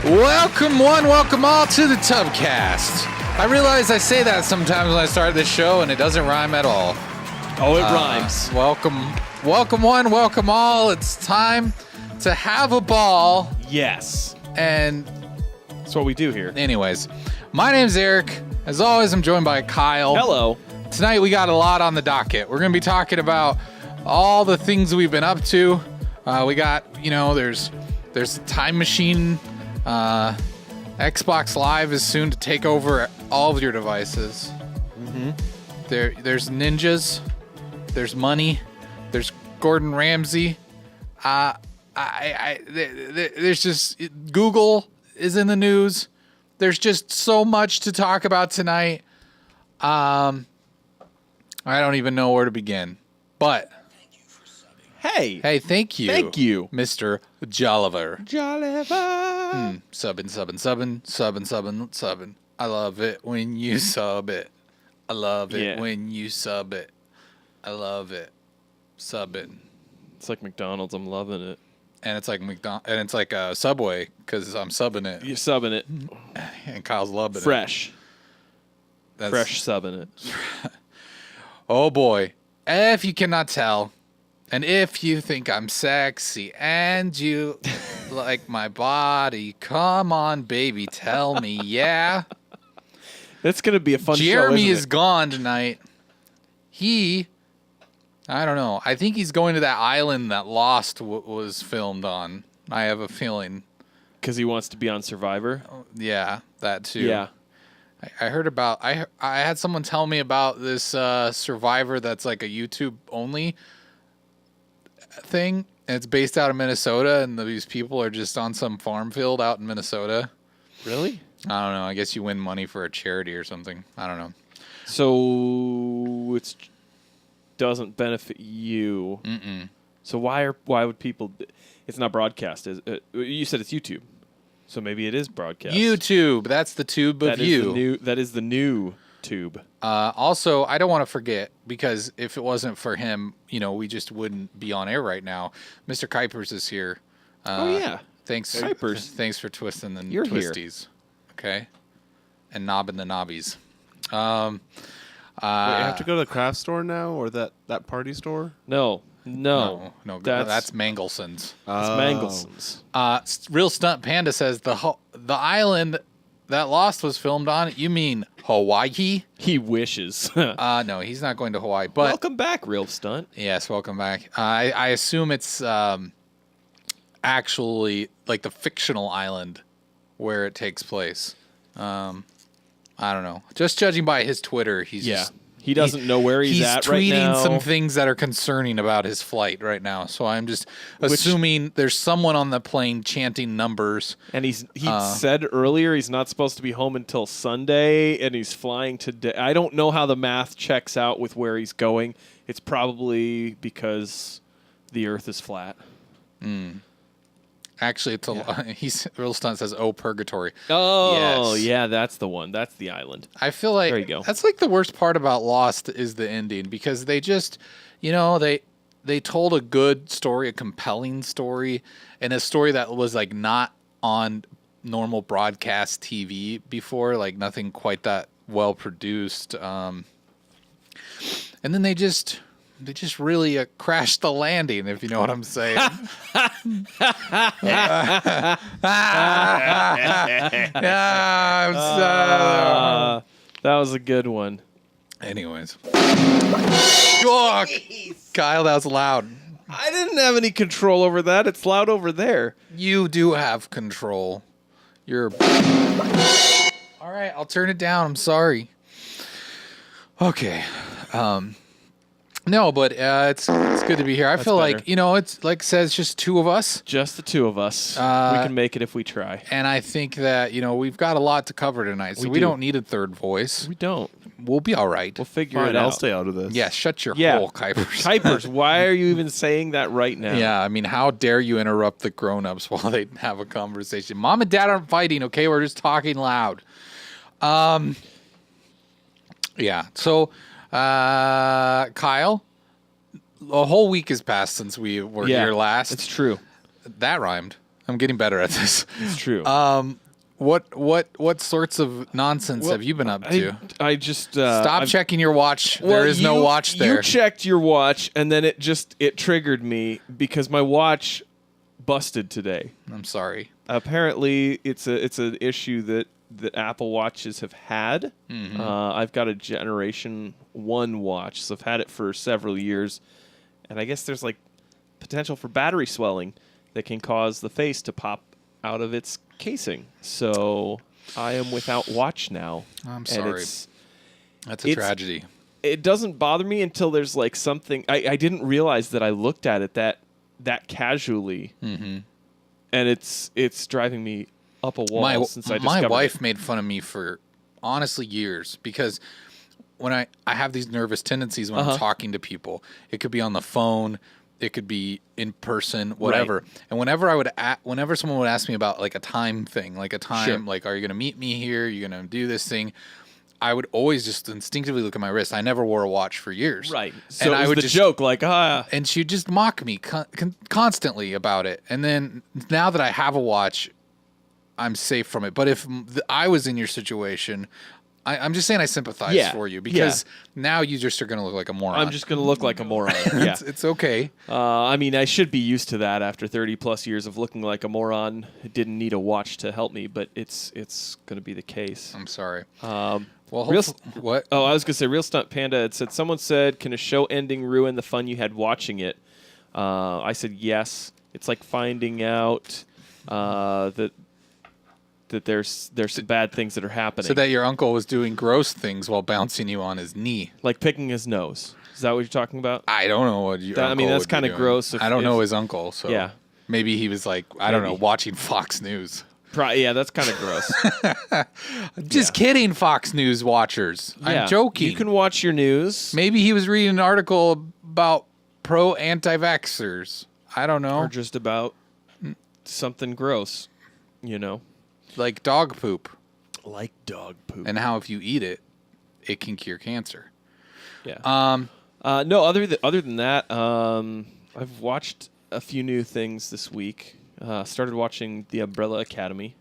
Welcome one, welcome all to the TUBCAST. I realize I say that sometimes when I start this show and it doesn't rhyme at all. Oh, it rhymes. Welcome one, welcome all. It's time to have a ball. Yes. And that's what we do here. anyways, my name's Eric. As always, I'm joined by Kyle. Hello. Tonight we got a lot on the docket. We're going to be talking about all the things we've been up to. We got, there's a time machine. Xbox Live is soon to take over all of your devices. Mm-hmm. There's ninjas. There's money. There's Gordon Ramsay. There's just Google is in the news. There's just so much to talk about tonight. I don't even know where to begin. But hey, thank you, Mr. Jolliver. Subbing. I love it when you sub it. I love it when you sub it. I love it. Subbing. It's like McDonald's. I'm loving it. And it's like Subway because I'm subbing it. You're subbing it. And Kyle's loving it. Fresh subbing it. Oh boy. If you cannot tell, and if you think I'm sexy and you like my body, come on, baby, tell me, yeah. That's going to be a fun show, Jeremy isn't is it? gone tonight. I don't know. I think he's going to that island that Lost was filmed on. I have a feeling. Because he wants to be on Survivor? Yeah, that too. Yeah. I heard about, I had someone tell me about this Survivor that's like a YouTube only thing. And it's based out of Minnesota, and these people are just on some farm field out in Minnesota. Really? I don't know. I guess you win money for a charity or something. I don't know. So it doesn't benefit you. Mm-mm. So why would people? It's not broadcast. You said it's YouTube, so maybe it is broadcast. YouTube. That's the tube of you. That is the new tube. Also, I don't want to forget, because if it wasn't for him, we just wouldn't be on air right now. Mr. Kuipers is here. Oh yeah. Thanks, Kuipers. Thanks for twisting the You're twisties. Here. Okay, and knobbing the knobbies. Wait, you have to go to the craft store now, or that party store? No. That's Mangelson's. It's Mangelson's. Real Stunt Panda says the island that Lost was filmed on. You mean Hawaii? He wishes. No, he's not going to Hawaii. But welcome back, Real Stunt. Yes, welcome back. I assume it's actually like the fictional island where it takes place. I don't know. Just judging by his Twitter, he doesn't know where he's at right now. He's tweeting some things that are concerning about his flight right now. So I'm just assuming there's someone on the plane chanting numbers. And he said earlier he's not supposed to be home until Sunday, and he's flying today. I don't know how the math checks out with where he's going. It's probably because the Earth is flat. Actually, it's Real Stunt says, "Oh, purgatory." Oh, yes. Yeah, that's the one. That's the island. I feel like there you go. That's like the worst part about Lost is the ending, because they just, they told a good story, a compelling story, and a story that was like not on normal broadcast TV before, like nothing quite that well produced. And then they just really crashed the landing, if you know what I'm saying. That was a good one. Anyways. Oh, Kyle, that was loud. I didn't have any control over that. It's loud over there. You do have control. All right, I'll turn it down. I'm sorry. Okay. No, but it's good to be here. I feel better. like, it's like it says just two of us. Just the two of us. We can make it if we try. And I think that, we've got a lot to cover tonight, so we don't need a third voice. We don't. We'll be all right. We'll figure Fine, it out. I'll stay out of this. Yeah, shut your hole, Kuipers. Kuipers, why are you even saying that right now? Yeah, I mean, how dare you interrupt the grown-ups while they have a conversation? Mom and Dad aren't fighting, okay? We're just talking loud. Yeah, so, Kyle, a whole week has passed since we were here last. It's true. That rhymed. I'm getting better at this. It's true. What sorts of nonsense have you been up to? I just Stop checking your watch. There is no watch there. You checked your watch, and then it triggered me because my watch busted today. I'm sorry. Apparently, it's an issue that Apple Watches have had. Mm-hmm. I've got a Generation 1 watch, so I've had it for several years, and I guess there's like potential for battery swelling that can cause the face to pop out of its casing. So I am without watch now. I'm sorry. That's a tragedy. It doesn't bother me until there's like something. I didn't realize that I looked at it that casually, mm-hmm. and it's driving me up a wall since I discovered my wife it. made fun of me for honestly years because when I have these nervous tendencies when I'm talking to people. It could be on the phone, it could be in person, whatever. Right. And whenever someone would ask me about like a time thing, like a time, Sure. like are you going to meet me here? Are you going to do this thing? I would always just instinctively look at my wrist. I never wore a watch for years. Right. So and it was I would the just joke, like, and she'd just mock me constantly about it. And then now that I have a watch, I'm safe from it. But if I was in your situation, I'm just saying I sympathize for you because now you just are going to look like a moron. I'm just going to look like a moron. Yeah. It's okay. I mean, I should be used to that after 30 plus years of looking like a moron. It didn't need a watch to help me, but it's going to be the case. I'm sorry. Well, what? Oh, I was going to say, Real Stunt Panda had said, someone said, can a show ending ruin the fun you had watching it? I said yes. It's like finding out that there's some bad things that are happening. So that your uncle was doing gross things while bouncing you on his knee. Like picking his nose. Is that what you're talking about? I don't know what you. I mean, that's kind of gross. I don't know his uncle, so yeah. Maybe he was like, I don't know, watching Fox News. Yeah, that's kind of gross. Just kidding, Fox News watchers. Yeah. I'm joking. You can watch your news. Maybe he was reading an article about pro-anti-vaxxers. I don't know. Or just about something gross, you know. Like dog poop. Like dog poop. And how if you eat it, it can cure cancer. Yeah. No, other than that, I've watched a few new things this week. Started watching The Umbrella Academy.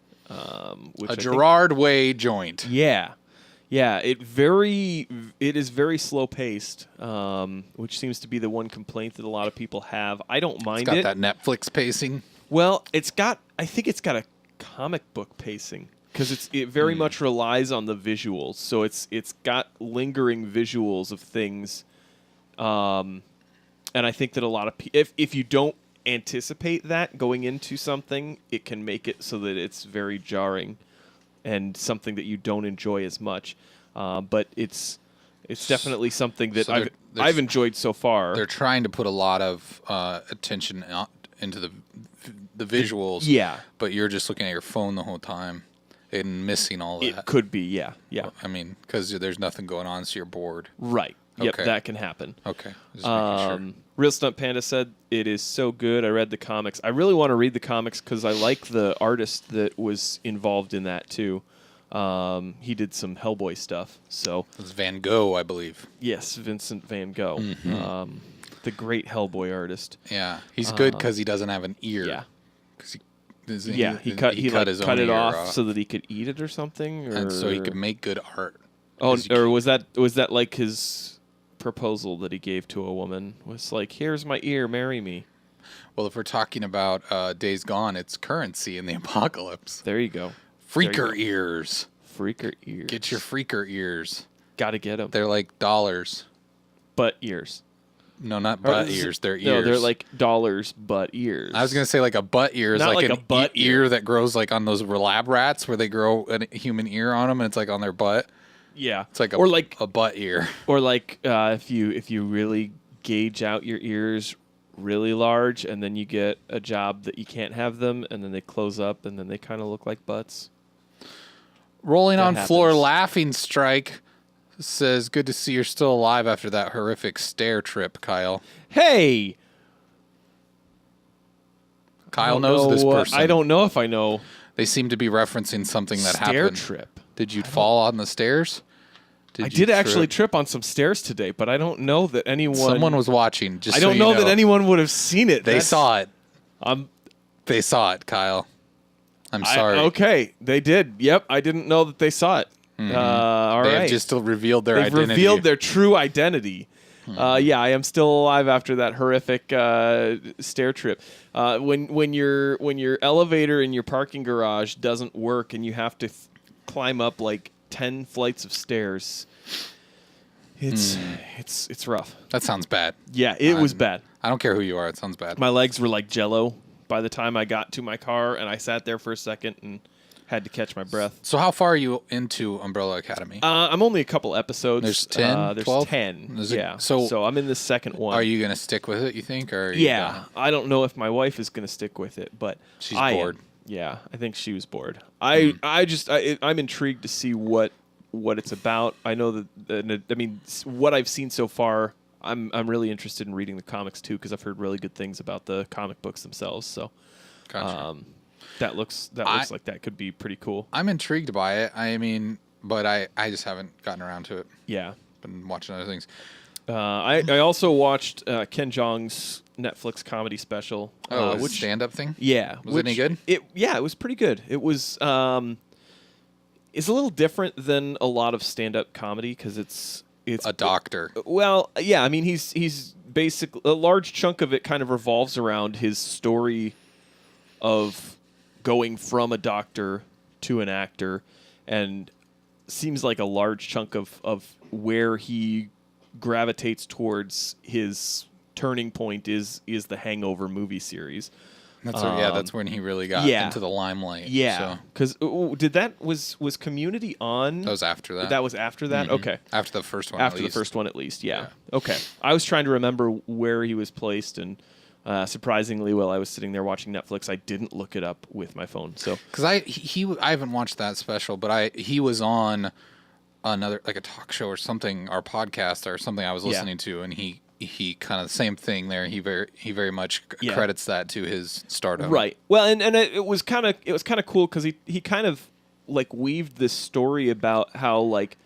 Which Gerard Way joint. Yeah. Yeah, it is very slow paced, which seems to be the one complaint that a lot of people have. I don't mind it. It's got that Netflix pacing. Well, I think it's got a comic book pacing because it very much relies on the visuals. So it's got lingering visuals of things, and I think that a lot of if you don't anticipate that going into something, it can make it so that it's very jarring and something that you don't enjoy as much. But it's definitely something that I've enjoyed so far. They're trying to put a lot of attention into the visuals. Yeah. But you're just looking at your phone the whole time and missing all that. It could be, yeah. I mean, because there's nothing going on, so you're bored. Right. Okay. Yep, that can happen. Okay. Just making sure. Real Stunt Panda said it is so good. I read the comics. I really want to read the comics because I like the artist that was involved in that too. He did some Hellboy stuff. So it was Van Gogh, I believe. Yes, Vincent Van Gogh, the great Hellboy artist. Yeah, he's good because he doesn't have an ear. Yeah. He cut his own it ear off so that he could eat it or something, and so he could make good art. Oh, or was that like his proposal that he gave to a woman? Was like, here's my ear, marry me. Well, if we're talking about Days Gone, it's currency in the apocalypse. There you go. Freaker ears. Freaker ears. Get your freaker ears. Gotta get them. They're like dollars. Butt ears. No, not butt ears. They're ears. No, they're like dollars, butt ears. I was gonna say like a butt ear is Not like like an a butt ear that grows like on those lab rats where they grow a human ear on them and it's like on their butt. Yeah, it's like a butt ear. Or like if you really gauge out your ears really large and then you get a job that you can't have them and then they close up and then they kind of look like butts. Rolling on floor laughing strike says, good to see you're still alive after that horrific stair trip, Kyle. Hey! Kyle knows this person. I don't know if I know. They seem to be referencing something that happened. Stair trip. Did you fall on the stairs? I did actually trip on some stairs today, but I don't know that anyone... Someone was watching. Just I don't know that anyone would have seen it. They saw it. they saw it, Kyle. I'm sorry. Okay, they did. Yep, I didn't know that they saw it. All They right. have just revealed their They've identity. revealed their true identity. Yeah, I am still alive after that horrific stair trip. When your elevator in your parking garage doesn't work and you have to climb up like 10 flights of stairs, it's rough. That sounds bad. Yeah, it was bad. I don't care who you are. It sounds bad. My legs were like Jell-O by the time I got to my car, and I sat there for a second and had to catch my breath. So how far are you into Umbrella Academy? I'm only a couple episodes. There's 10, There's 12? 10. Is it- Yeah. so- So I'm in the second one. Are you going to stick with it, you think? Or are you Yeah. done? I don't know if my wife is going to stick with it, but She's I am. bored. Yeah, I think she was bored. I'm intrigued to see what it's about. I know that what I've seen so far, I'm really interested in reading the comics too because I've heard really good things about the comic books themselves. So Gotcha. that looks like that could be pretty cool. I'm intrigued by it. I mean, but I just haven't gotten around to it. Yeah. Been watching other things. I also watched Ken Jeong's Netflix comedy special. Which stand-up thing? Yeah. Was it any good? It was pretty good. It was it's a little different than a lot of stand-up comedy because it's A doctor. Well, yeah, I mean he's basically a large chunk of it kind of revolves around his story of going from a doctor to an actor, and seems like a large chunk of where he gravitates towards his turning point is the Hangover movie series. That's when he really got into the limelight. Yeah, So because was Community on? that was after that. That was after that. Mhm. Okay, After the first one. after at the least. first one at least. Yeah. Okay, I was trying to remember where he was placed, and surprisingly, while I was sitting there watching Netflix, I didn't look it up with my phone. So Because I haven't watched that special, but he was on another like a talk show or something, or podcast or something I was listening to, and he kind of the same thing there. He very much credits that to his stardom. right. Well, and it was kind of cool because he kind of like weaved this story about how like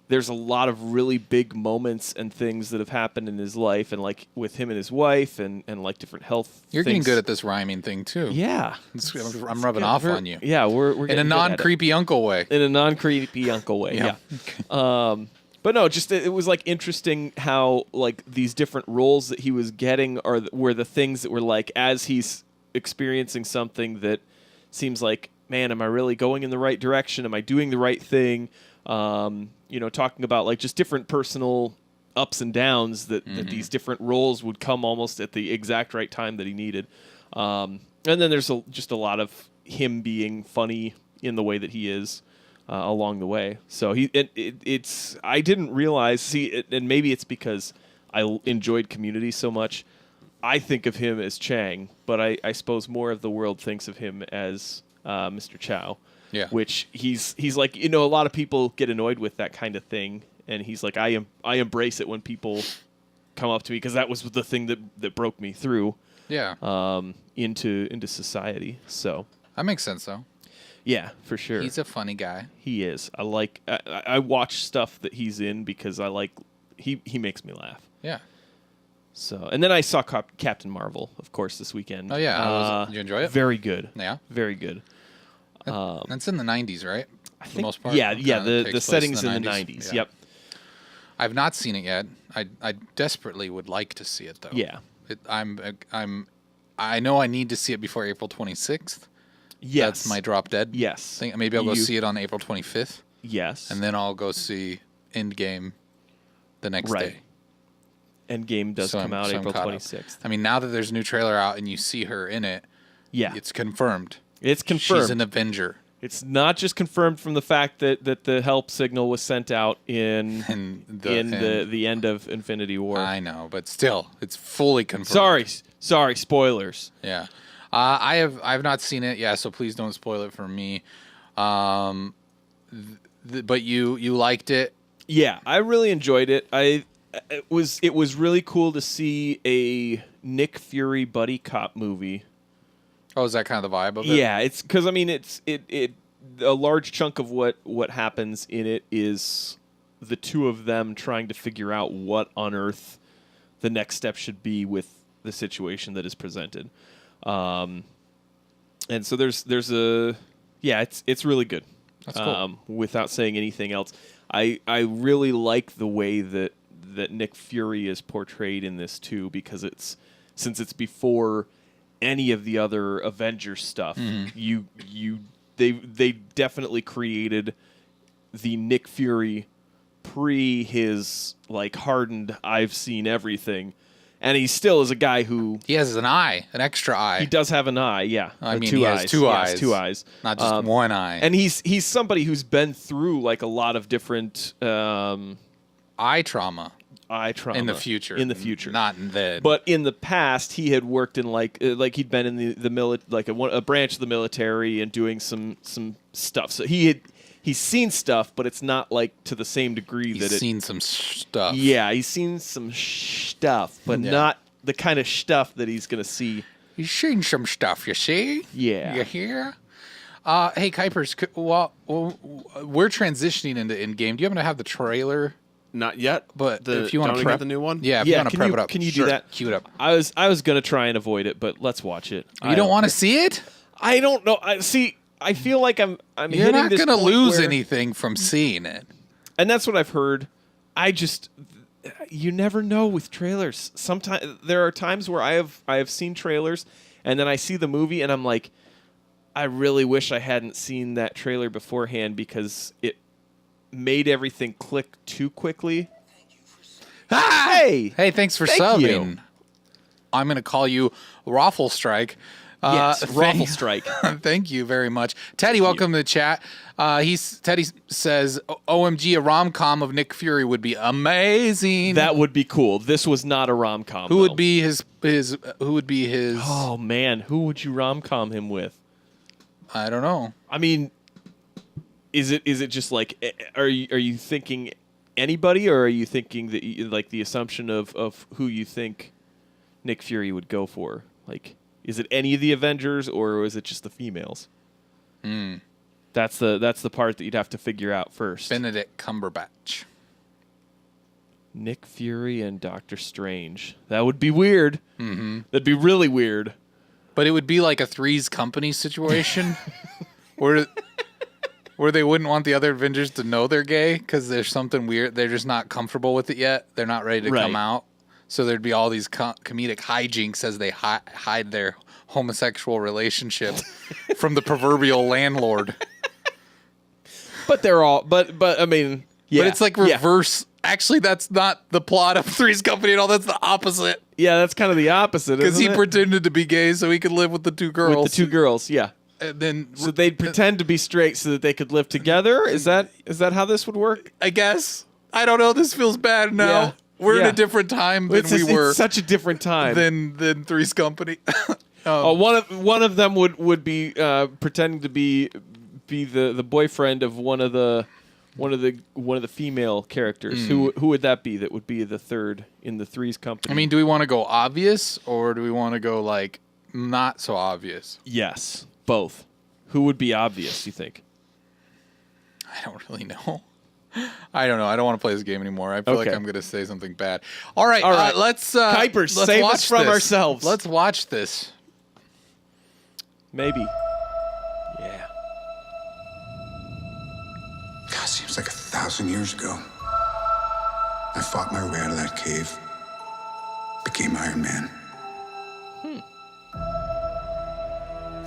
there's a lot of really big moments and things that have happened in his life, and like with him and his wife, and like different health. You're things. getting good at this rhyming thing too. Yeah, I'm rubbing off on you. Yeah, we're In a getting good at it. non-creepy uncle way. In a non-creepy uncle way. Yeah. But no, just it was like interesting how like these different roles that he was getting were the things that were like as he's experiencing something that seems like, man, am I really going in the right direction? Am I doing the right thing? Talking about like just different personal ups and downs that these different roles would come almost at the exact right time that he needed. And then there's just a lot of him being funny in the way that he is. Along the way, so I didn't realize. And maybe it's because I enjoyed Community so much. I think of him as Chang, but I suppose more of the world thinks of him as Mr. Chow. Yeah. Which he's like, a lot of people get annoyed with that kind of thing, and he's like, I embrace it when people come up to me because that was the thing that broke me through. Yeah. Into society. So That makes sense though. yeah, for sure. He's a funny guy. He is. I watch stuff that he's in because I like he makes me laugh. Yeah. So, and then I saw Captain Marvel, of course, this weekend. Oh yeah. Did you enjoy it? Very good. Yeah. Very good. That's in the 90s, right? For the most part. Yeah, It yeah. kinda takes The place settings in the 90s. Yeah. Yep. I've not seen it yet. I desperately would like to see it though. Yeah. I know I need to see it before April 26th. Yes. That's my drop dead. Yes. Thing. Maybe I'll go see it on April 25th, Yes. and then I'll go see Endgame the next Right. day. Endgame does So come I'm- out so I'm April caught up. 26th. I mean, now that there's a new trailer out and you see her in it, Yeah. it's confirmed. It's confirmed. She's an Avenger. It's not just confirmed from the fact that the help signal was sent out in And the end of Infinity War. I know, but still, it's fully confirmed. Sorry, spoilers. Yeah. I've not seen it. Yeah, so please don't spoil it for me. But you liked it. Yeah, I really enjoyed it. It was really cool to see a Nick Fury buddy cop movie. Oh, is that kind of the vibe of it? Yeah, it's because I mean it's a large chunk of what happens in it is the two of them trying to figure out what on earth the next step should be with the situation that is presented. And so there's it's really good. That's cool. Without saying anything else, I really like the way that Nick Fury is portrayed in this too, because since it's before any of the other Avengers stuff. They definitely created the Nick Fury pre his like hardened I've seen everything. And he still is a guy who... He has an extra eye. He does have an eye, yeah. I mean, two he eyes. has two eyes. Two eyes. Not just one eye. And he's somebody who's been through like a lot of different... eye trauma. Eye trauma. In the future. Not in the... But in the past, he had worked in like he'd been in the like a branch of the military and doing some stuff. So he's seen stuff, but it's not like to the same degree he's seen some stuff. Yeah, he's seen some stuff, but not the kind of stuff that he's going to see. He's seen some stuff, you see? Yeah. You hear? Hey, Kuipers, we're transitioning into Endgame. Do you happen to have the trailer? Not yet, but if you want to prep the new one, if you want to prep it up, can you do that? Cue it up. I was going to try and avoid it, but let's watch it. You don't want to see it? I don't know. I feel like I'm You're not going to lose anything from seeing it. And that's what I've heard. You never know with trailers. Sometimes there are times where I have seen trailers and then I see the movie and I'm like, I really wish I hadn't seen that trailer beforehand because it made everything click too quickly. Hey, thanks for subbing. I'm going to call you Raffle Strike. Yes, Raffle Strike. Thank you very much. Teddy, welcome to the chat. Teddy says, OMG, a rom-com of Nick Fury would be amazing. That would be cool. This was not a rom-com. Who would be his who would be his... Oh, man. Who would you rom-com him with? I don't know. I mean, is it just like, are you thinking anybody, or are you thinking that like the assumption of who you think Nick Fury would go for? Like, is it any of the Avengers, or is it just the females? That's the part that you'd have to figure out first. Benedict Cumberbatch. Nick Fury and Doctor Strange. That would be weird. Mm-hmm. That'd be really weird. But it would be like a Three's Company situation where they wouldn't want the other Avengers to know they're gay because there's something weird. They're just not comfortable with it yet. They're not ready to come out. So there'd be all these comedic hijinks as they hide their homosexual relationship from the proverbial landlord. But they're all. But I mean, yeah. But it's like reverse. Yeah. Actually, that's not the plot of Three's Company at all. That's the opposite. Yeah, that's kind of the opposite. Because he pretended to be gay so he could live with the two girls. With the two girls, yeah. And then so they'd pretend to be straight so that they could live together. Is that how this would work? I guess. I don't know. This feels bad now. Yeah. We're in a different time than we were. It's such a different time than Three's Company. One of them would be pretending to be the boyfriend of one of the female characters. Who would that be? That would be the third in the Three's Company. I mean, do we want to go obvious or do we want to go like not so obvious? Yes, both. Who would be obvious, you think? I don't really know. I don't know. I don't want to play this game anymore. I feel like I'm going to say something bad. All right. Let's Kuipers, save us from ourselves. Let's watch this. Maybe. Yeah. God, seems like 1,000 years ago. I fought my way out of that cave. Became Iron Man.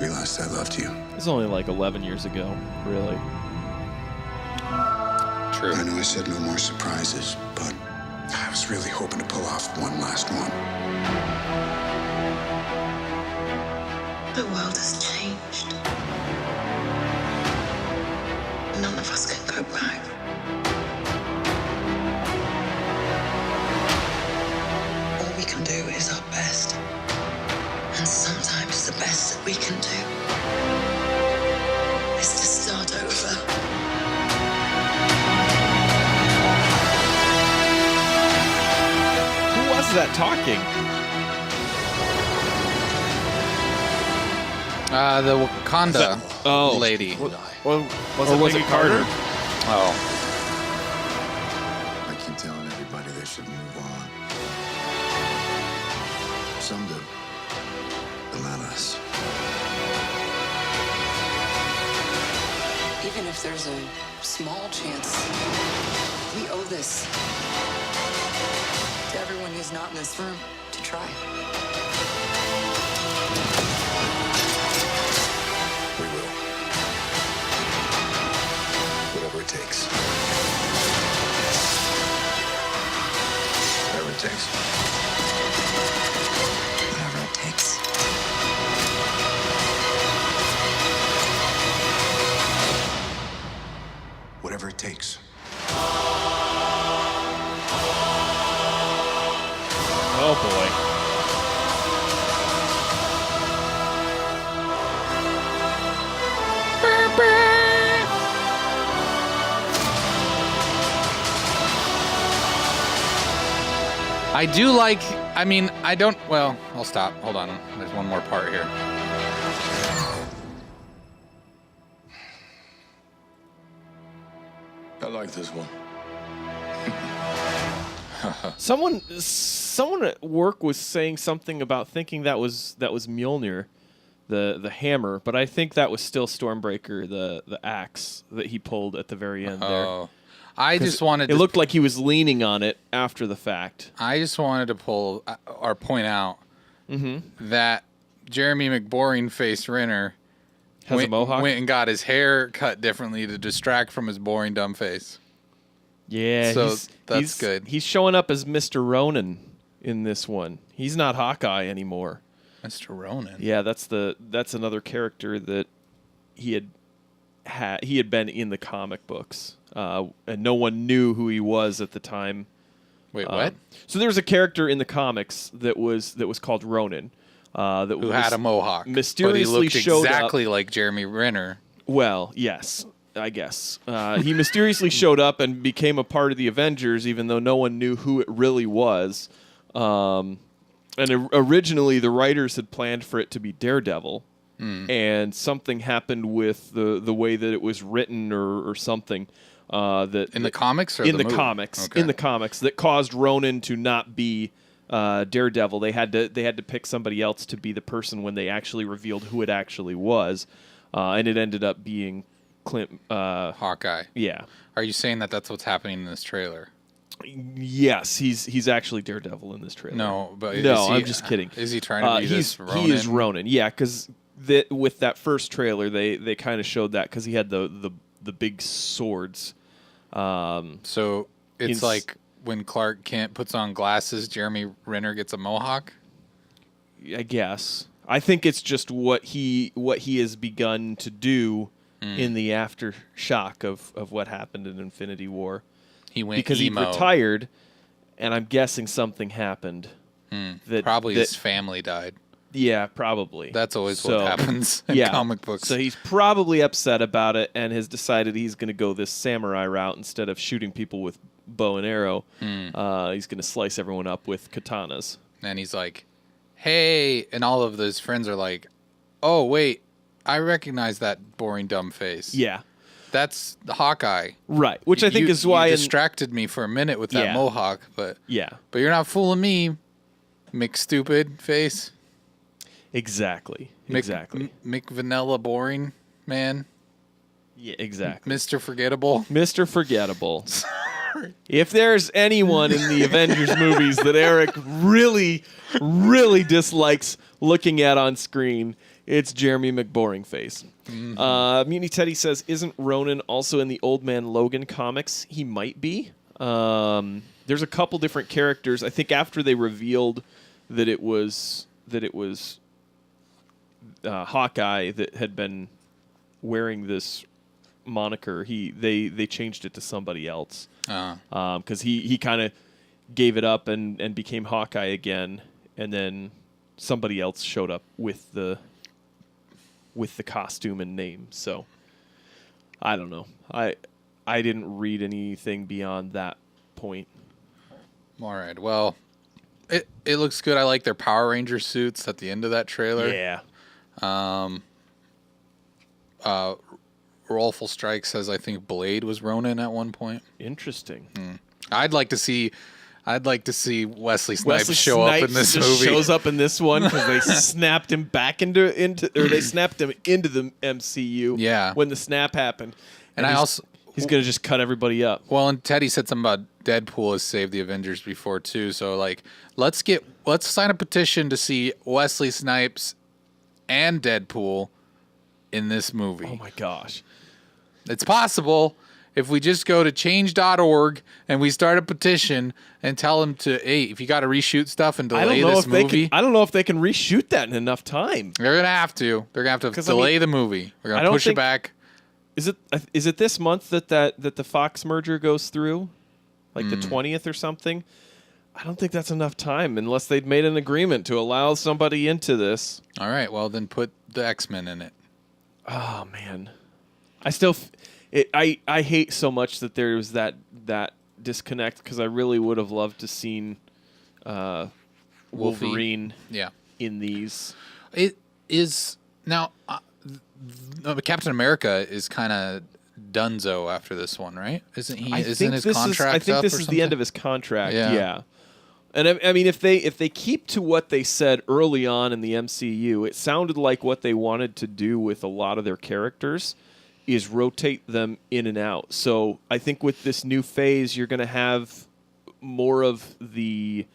Realized I loved you. It was only like 11 years ago, really. True. I know I said no more surprises, but I was really hoping to pull off one last one. The world has changed. None of us can go back. All we can do is our best. And sometimes the best that we can do is to start over. Who was that talking? The Wakanda lady. Was it Carter? Oh. I keep telling everybody they should move on. Some do, but not us. Even if there's a small chance, we owe this to everyone who's not in this room to try. We will. Whatever it takes. Whatever it takes. Whatever it takes. Whatever it takes. Oh boy. I do like. I mean, I don't. Well, I'll stop. Hold on. There's one more part here. I like this one. Someone at work was saying something about thinking that was Mjolnir, the hammer, but I think that was still Stormbreaker, the axe that he pulled at the very end there. Oh, I just wanted. It to, looked like he was leaning on it after the fact. I just wanted to pull or point out that Jeremy McBoring face Renner Has a mohawk? went and got his hair cut differently to distract from his boring dumb face. Yeah, So that's he's good. He's showing up as Mr. Ronan in this one. He's not Hawkeye anymore. Mr. Ronan. Yeah, that's another character that he had been in the comic books, and no one knew who he was at the time. Wait, what? So there was a character in the comics that was called Ronan, Who had a mohawk? mysteriously but he looked showed exactly like Jeremy Renner. Well, yes, I guess. He mysteriously showed up and became a part of the Avengers, even though no one knew who it really was. And originally, the writers had planned for it to be Daredevil, and something happened with the way that it was written or something. That In the comics or in the the movie? comics, Okay. in the comics, that caused Ronan to not be Daredevil. They had to pick somebody else to be the person when they actually revealed who it actually was, and it ended up being Clint. Hawkeye. Yeah. Are you saying that that's what's happening in this trailer? Yes, he's actually Daredevil in this trailer. No, but is no, he- I'm just kidding. Is he trying to be he's this Ronan? He is Ronan. Yeah, because with that first trailer, they kind of showed that because he had the big swords. So it's He's- like when Clark Kent puts on glasses, Jeremy Renner gets a mohawk. I guess. I think it's just what he has begun to do in the aftershock of what happened in Infinity War. He went Because emo. he retired, and I'm guessing something happened. Probably his that- family died. Yeah, probably. That's always So- what happens in comic books. So he's probably upset about it and has decided he's going to go this samurai route instead of shooting people with bow and arrow. He's going to slice everyone up with katanas. And he's like, hey, and all of his friends are like, oh, wait, I recognize that boring dumb face. Yeah, That's Hawkeye. right. Which I think You- is why you in- distracted me for a minute with that Yeah. mohawk, but yeah, you're not fooling me, McStupid face. exactly. Exactly. McVanilla boring man. Yeah, exactly. Mr. Forgettable. Mr. Forgettable. If there's anyone in the Avengers movies that Eric really, really dislikes looking at on screen, it's Jeremy McBoring face. Muni Teddy says, isn't Ronan also in the Old Man Logan comics? He might be. There's a couple different characters. I think after they revealed that it was Hawkeye that had been wearing this moniker, they changed it to somebody else. Because he kind of gave it up and became Hawkeye again, and then somebody else showed up with the costume and name. So I don't know. I didn't read anything beyond that point. All right. Well, it looks good. I like their Power Ranger suits at the end of that trailer. Yeah. Rollful Strike says I think Blade was Ronan at one point. Interesting. I'd like to see I'd like to see Wesley Snipes show up in this just movie. Shows up in this one because they snapped him back into they snapped him into the MCU. Yeah. When the snap happened, And he's gonna just cut everybody up. Well, and Teddy said something about Deadpool has saved the Avengers before too. So like, let's sign a petition to see Wesley Snipes and Deadpool in this movie. Oh my gosh. It's possible if we just go to change.org and we start a petition and tell them to, hey, if you got to reshoot stuff and delay this movie. I don't know if they can reshoot that in enough time. They're going to have to. They're going to have to delay the movie. We're going to push it back. Is it this month that the Fox merger goes through? Like the 20th or something? I don't think that's enough time unless they'd made an agreement to allow somebody into this. All right. Well, then put the X-Men in it. Oh, man. I still... I hate so much that there was that disconnect because I really would have loved to seen Wolverine in these. It is now Captain America is kind of donezo after this one, right? Isn't he? Isn't his contract? I think up this or is something? the end of his contract. Yeah. Yeah. And I mean, if they keep to what they said early on in the MCU, it sounded like what they wanted to do with a lot of their characters is rotate them in and out. So I think with this new phase, you're going to have more of the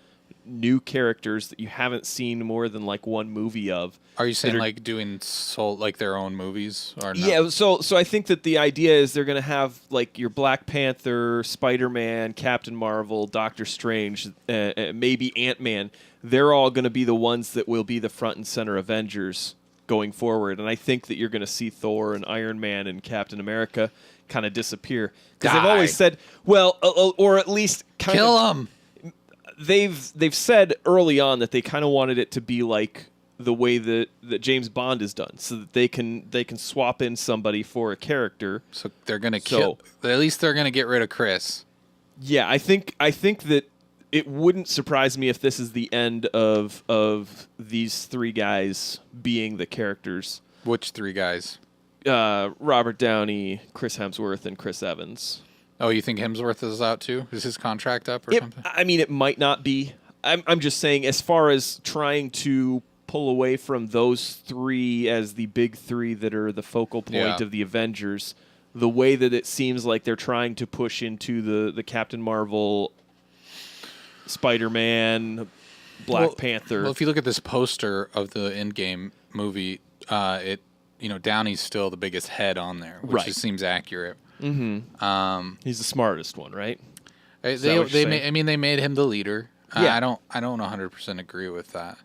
new characters that you haven't seen more than like one movie of. Are you saying like doing like their own movies or not? Yeah, so I think that the idea is they're going to have like your Black Panther, Spider-Man, Captain Marvel, Doctor Strange, maybe Ant-Man. They're all going to be the ones that will be the front and center Avengers going forward. And I think that you're going to see Thor and Iron Man and Captain America kind of disappear. Because they've always said, well, or at least kind kill of... them. They've said early on that they kind of wanted it to be like the way that James Bond is done, so that they can swap in somebody for a character. So they're gonna kill. At least they're gonna get rid of Chris. Yeah, I think that it wouldn't surprise me if this is the end of these three guys being the characters. Which three guys? Robert Downey, Chris Hemsworth, and Chris Evans. Oh, you think Hemsworth is out too? Is his contract up or something? I mean, it might not be. I'm just saying, as far as trying to pull away from those three as the big three that are the focal point of the Avengers, the way that it seems like they're trying to push into the Captain Marvel, Spider-Man, Black Panther. Well, if you look at this poster of the Endgame movie, Downey's still the biggest head on there, which just seems accurate. Mm-hmm. He's the smartest one, right? They made him the leader. Yeah. I don't 100% agree with that,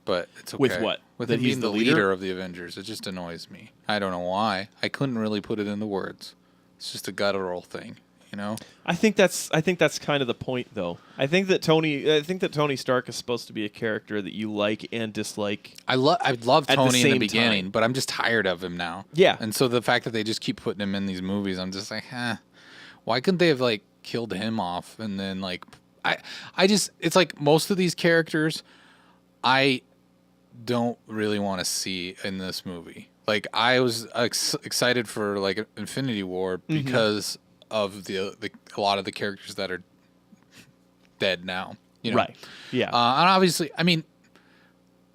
but it's okay. With what? With That him he's being the the leader? leader of the Avengers. It just annoys me. I don't know why. I couldn't really put it into words. It's just a guttural thing, you know. I think that's kind of the point, though. I think that Tony Stark is supposed to be a character that you like and dislike. I love Tony in the same beginning, time. but I'm just tired of him now. Yeah. And so the fact that they just keep putting him in these movies, I'm just like, why couldn't they have like killed him off and then like it's like most of these characters I don't really want to see in this movie. Like I was excited for like Infinity War because of a lot of the characters that are dead now, you know? Right. Yeah. And obviously, I mean,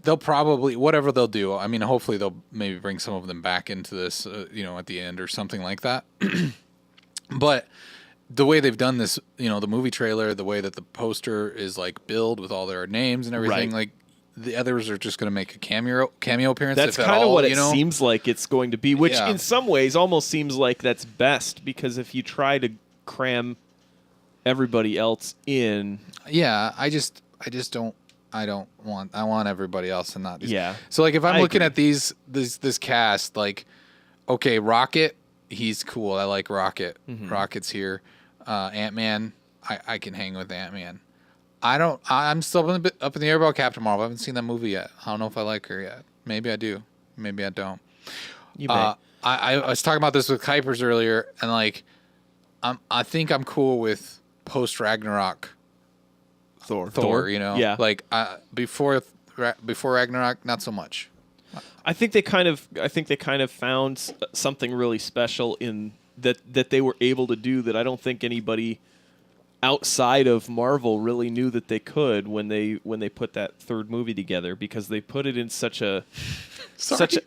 they'll probably, whatever they'll do, I mean, hopefully they'll maybe bring some of them back into this, at the end or something like that. But the way they've done this, the movie trailer, the way that the poster is like billed with all their names and everything, like the others are just going to make a cameo appearance. That's kind of what it seems like it's going to be, which in some ways almost seems like that's best, because if you try to cram everybody else in, I want everybody else and not these. Yeah. So like if I'm looking agree. at this cast, like, okay, Rocket, he's cool. I like Rocket. Rocket's here. Ant-Man, I can hang with Ant-Man. I'm still up in the air about Captain Marvel. I haven't seen that movie yet. I don't know if I like her yet. Maybe I do. Maybe I don't. you may. I was talking about this with Kuipers earlier, and like, I think I'm cool with post Ragnarok Thor. Yeah. Like before Ragnarok, not so much. I think they kind of found something really special in that they were able to do that I don't think anybody outside of Marvel really knew that they could when they put that third movie together, because they put it in such a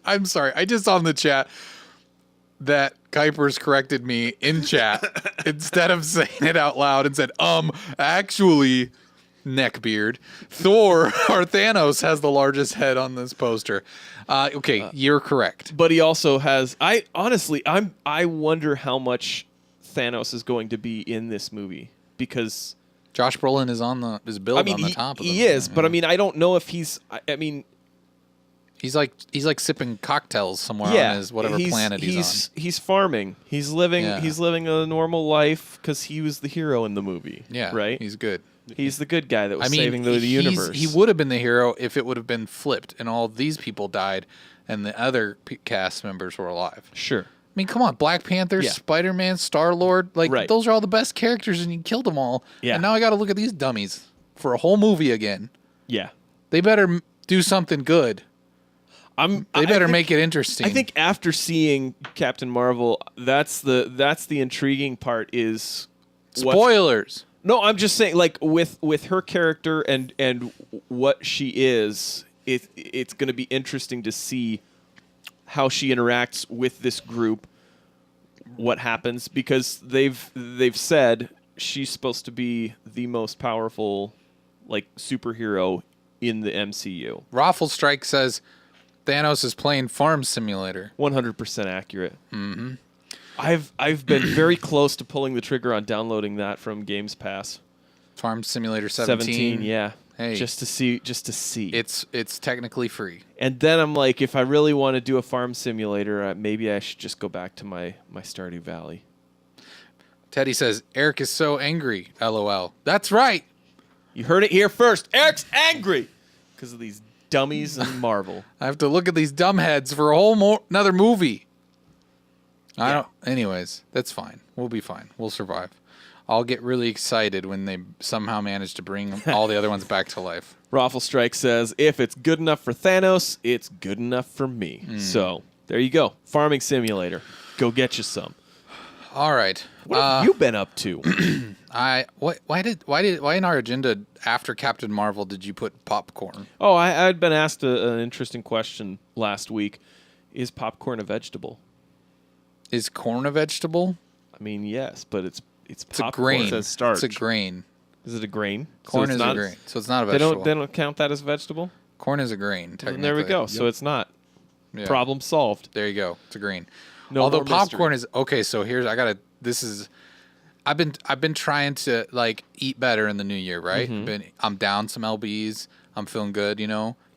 I'm sorry. I just saw in the chat that Kuipers corrected me in chat instead of saying it out loud and said, actually, neckbeard, Thor or Thanos has the largest head on this poster. Okay, you're correct. But he also has. I wonder how much Thanos is going to be in this movie, because Josh Brolin is billed on the top of he is, but I mean, I don't know if he's. I mean, he's like sipping cocktails somewhere on his whatever planet he's on. He's farming. He's living a normal life because he was the hero in the movie. Yeah, right. He's good. He's the good guy that was saving the universe. He would have been the hero if it would have been flipped and all these people died and the other cast members were alive. Sure. I mean, come on, Black Panther, Spider-Man, Star-Lord, those are all the best characters and you killed them all. Yeah. And now I got to look at these dummies for a whole movie again. Yeah. They better do something good. They better make it interesting. I think after seeing Captain Marvel, that's the intriguing part is spoilers. No, I'm just saying, like, with her character and what she is, it's going to be interesting to see how she interacts with this group, what happens, because they've said she's supposed to be the most powerful, like, superhero in the MCU. Raffle Strike says Thanos is playing Farm Simulator. 100% accurate. Mm-hmm. I've been very close to pulling the trigger on downloading that from Games Pass. Farm Simulator 17. Yeah. Hey, just to see. It's technically free. And then I'm like, if I really want to do a farm simulator, maybe I should just go back to my Stardew Valley. Teddy says Eric is so angry. LOL. That's right. You heard it here first. Eric's angry because of these dummies in Marvel. I have to look at these dumbheads for a whole another movie. Anyways, that's fine. We'll be fine. We'll survive. I'll get really excited when they somehow manage to bring all the other ones back to life. Raffle Strike says, if it's good enough for Thanos, it's good enough for me. So there you go. Farming simulator. Go get you some. All right. What have you been up to? Why in our agenda after Captain Marvel did you put popcorn? Oh, I'd been asked an interesting question last week. Is popcorn a vegetable? Is corn a vegetable? I mean, yes, but it's popcorn. A grain. It says starch. It's a grain. Is it a grain? Corn is a grain, so it's not a vegetable. They don't count that as a vegetable? Corn is a grain, technically. And there we go. Yep. So it's not. Yeah. Problem solved. There you go. It's a grain. No Although more popcorn mystery. is okay. So here's I've been trying to like eat better in the new year, right? Mm-hmm. I'm down some lbs. I'm feeling good,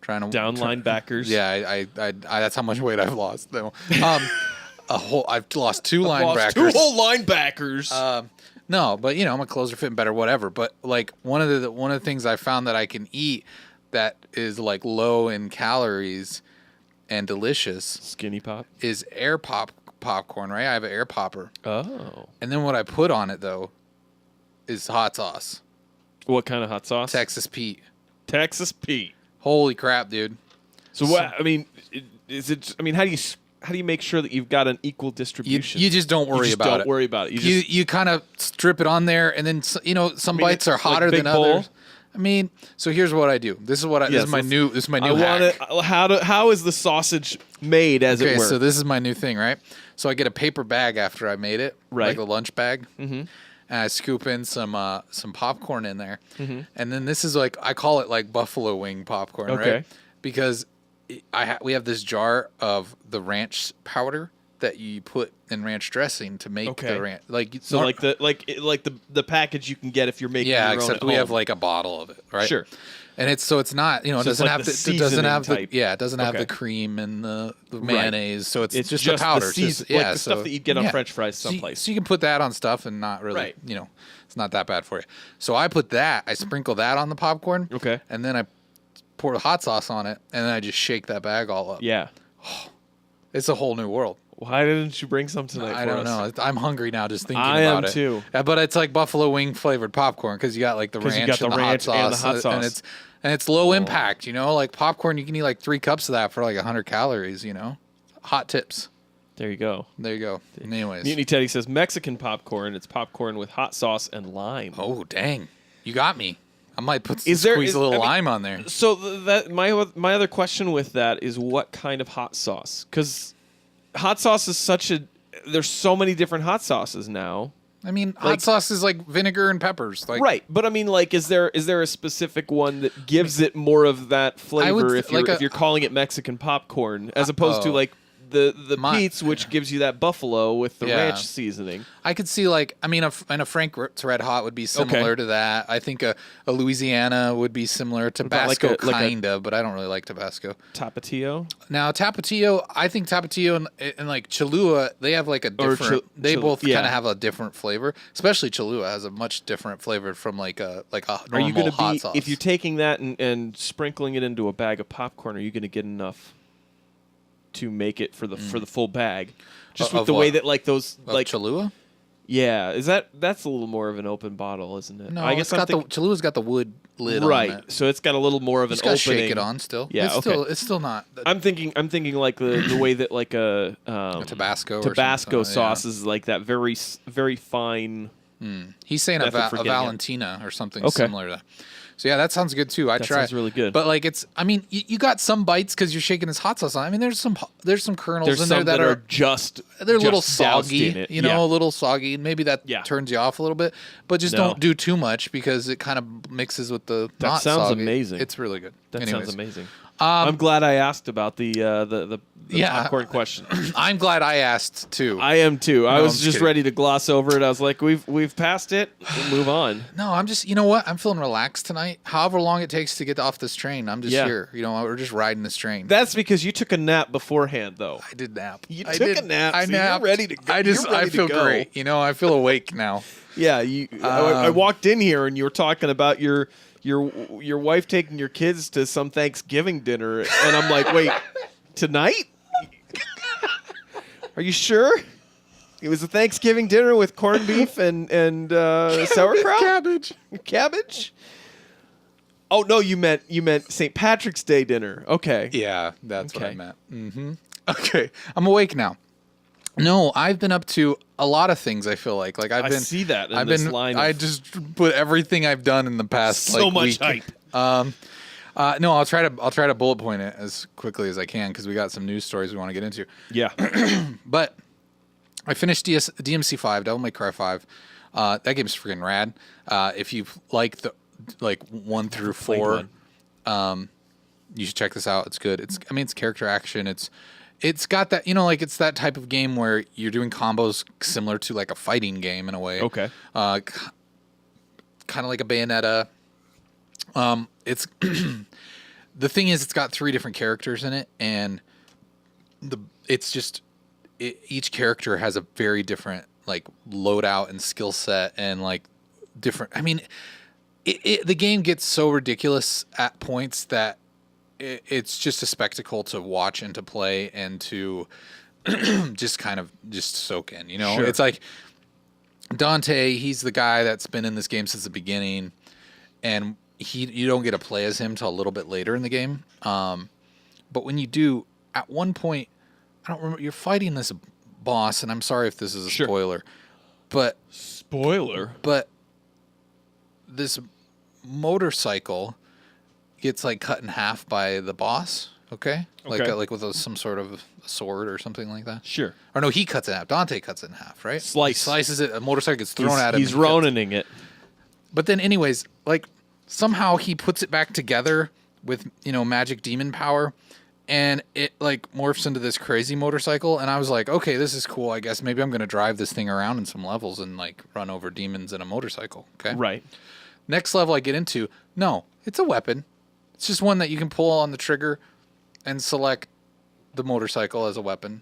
trying to Down linebackers. Yeah, I that's how much weight I've lost. No. I've lost two linebackers. Two whole linebackers. No, but my clothes are fitting better, whatever. But like one of the things I found that I can eat that is like low in calories and delicious Skinny pop. is popcorn, right? I have an air popper. Oh. And then what I put on it though is hot sauce. What kind of hot sauce? Texas Pete. Texas Pete. Holy crap, dude. So what? I mean, is it? I mean, how do you make sure that you've got an equal distribution? You just don't worry about it. Don't worry about it. You kind of strip it on there, and then some bites are hotter like than big bowl? others. I mean, so here's what I do. This is my new hack. How is the sausage made? As it were. Okay, so this is my new thing, right? So I get a paper bag after I made it, right? Like a lunch bag, and I scoop in some popcorn in there, and then this is like I call it like buffalo wing popcorn, right? Because we have this jar of the ranch powder that you put in ranch dressing to make the ranch. Like the package you can get if you're making your own except at we home. have like a bottle of it, right? Sure. And it's not it doesn't like have the it doesn't have seasoning the it doesn't have Okay. the cream and the mayonnaise, so it's just the the powder, the stuff that you'd get on French fries someplace. So you can put that on stuff and not really, it's not that bad for you. So I sprinkle that on the popcorn, Okay. and then I pour the hot sauce on it, and then I just shake that bag all up. Yeah. It's a whole new world. Why didn't you bring some tonight? I don't know. I'm hungry now just thinking I about am it. too. But it's like buffalo wing flavored popcorn because you got like the ranch, you got the and, the ranch hot sauce, and the hot sauce. and it's low impact. Like popcorn, you can eat like 3 cups of that for like 100 calories. Hot tips. There you go. There you go. Anyways. Mutiny Teddy says Mexican popcorn. It's popcorn with hot sauce and lime. Oh, dang. You got me. I might Is squeeze a little lime on there. So that my other question with that is what kind of hot sauce? Because hot sauce is there's so many different hot sauces now. I mean, hot sauce is like vinegar and peppers. Like, Right, but I mean, like, is there a specific one that gives it more of that flavor if you're calling it Mexican popcorn as opposed to like the Pete's, which gives you that buffalo with the ranch seasoning? I could see and a Frank's Red Hot would be similar to that. I think a Louisiana would be similar. Tabasco, kinda, but I don't really like Tabasco. Tapatio? Now Tapatio, I think Tapatio and like Cholula, they have like a different. They both kind of have a different flavor. Especially Cholula has a much different flavor from like a Are you normal hot sauce. If you're taking that and sprinkling it into a bag of popcorn, are you going to get enough to make it for the full bag? Just with the way that like those like Cholula. Yeah, that's a little more of an open bottle, isn't it? No, I guess Cholua's got the wood lid right, on it. So it's got a little more of an opening. Shake it on still. Yeah, it's still not. I'm thinking like the way that like a Tabasco sauce is like that very fine. He's saying a Valentina or something similar to that. So yeah, that sounds good too. That sounds really good. But like you got some bites because you're shaking this hot sauce on. I mean, there's some kernels in there that are just a little soggy, a little soggy. Maybe that turns you off a little bit, but just don't do too much because it kind of mixes with the. That sounds amazing. It's really good. That sounds amazing. I'm glad I asked about the popcorn question. I'm glad I asked too. I am too. I was just ready to gloss over it. I was like, we've passed it. We'll move on. No, I'm just, you know what? I'm feeling relaxed tonight. However long it takes to get off this train, I'm just here. We're just riding this train. That's because you took a nap beforehand, though. I did nap. You took a nap. I napped. You're ready to go. I feel great. I feel awake now. Yeah. I walked in here and you were talking about your wife taking your kids to some Thanksgiving dinner, and I'm like, wait, tonight? Are you sure? It was a Thanksgiving dinner with corned beef and sauerkraut? Cabbage? Oh no, you meant St. Patrick's Day dinner. Okay. Yeah, that's what I meant. Mm-hmm. Okay, I'm awake now. No, I've been up to a lot of things. I feel like I see that in this line. I just put everything I've done in the past so much week. hype. No, I'll try to bullet point it as quickly as I can because we got some news stories we want to get into. Yeah, but I finished DMC 5, Devil May Cry 5. That game's freaking rad. If you like the 1 through 4, you should check this out. It's good. It's character action. It's got that, it's that type of game where you're doing combos similar to like a fighting game in a way. Okay. Kind of like a Bayonetta. It's the thing is, it's got 3 different characters in it, and each character has a very different like loadout and skill set and like different. I mean, the game gets so ridiculous at points that it's just a spectacle to watch and to play and to just kind of soak in. Sure. It's like Dante. He's the guy that's been in this game since the beginning, and you don't get to play as him till a little bit later in the game. But when you do, at one point, I don't remember, you're fighting this boss, and I'm sorry if this is a spoiler, but this motorcycle gets like cut in half by the boss. Okay. Like with some sort of a sword or something like that. Sure. Or no, he cuts it in half. Dante cuts it in half, right? He slices it. A motorcycle gets thrown at him. He's Ronaning it. But then, anyways, like somehow he puts it back together with magic demon power, and it like morphs into this crazy motorcycle. And I was like, okay, this is cool. I guess maybe I'm gonna drive this thing around in some levels and like run over demons in a motorcycle. Okay. Right. Next level I get into, no, it's a weapon. It's just one that you can pull on the trigger and select the motorcycle as a weapon.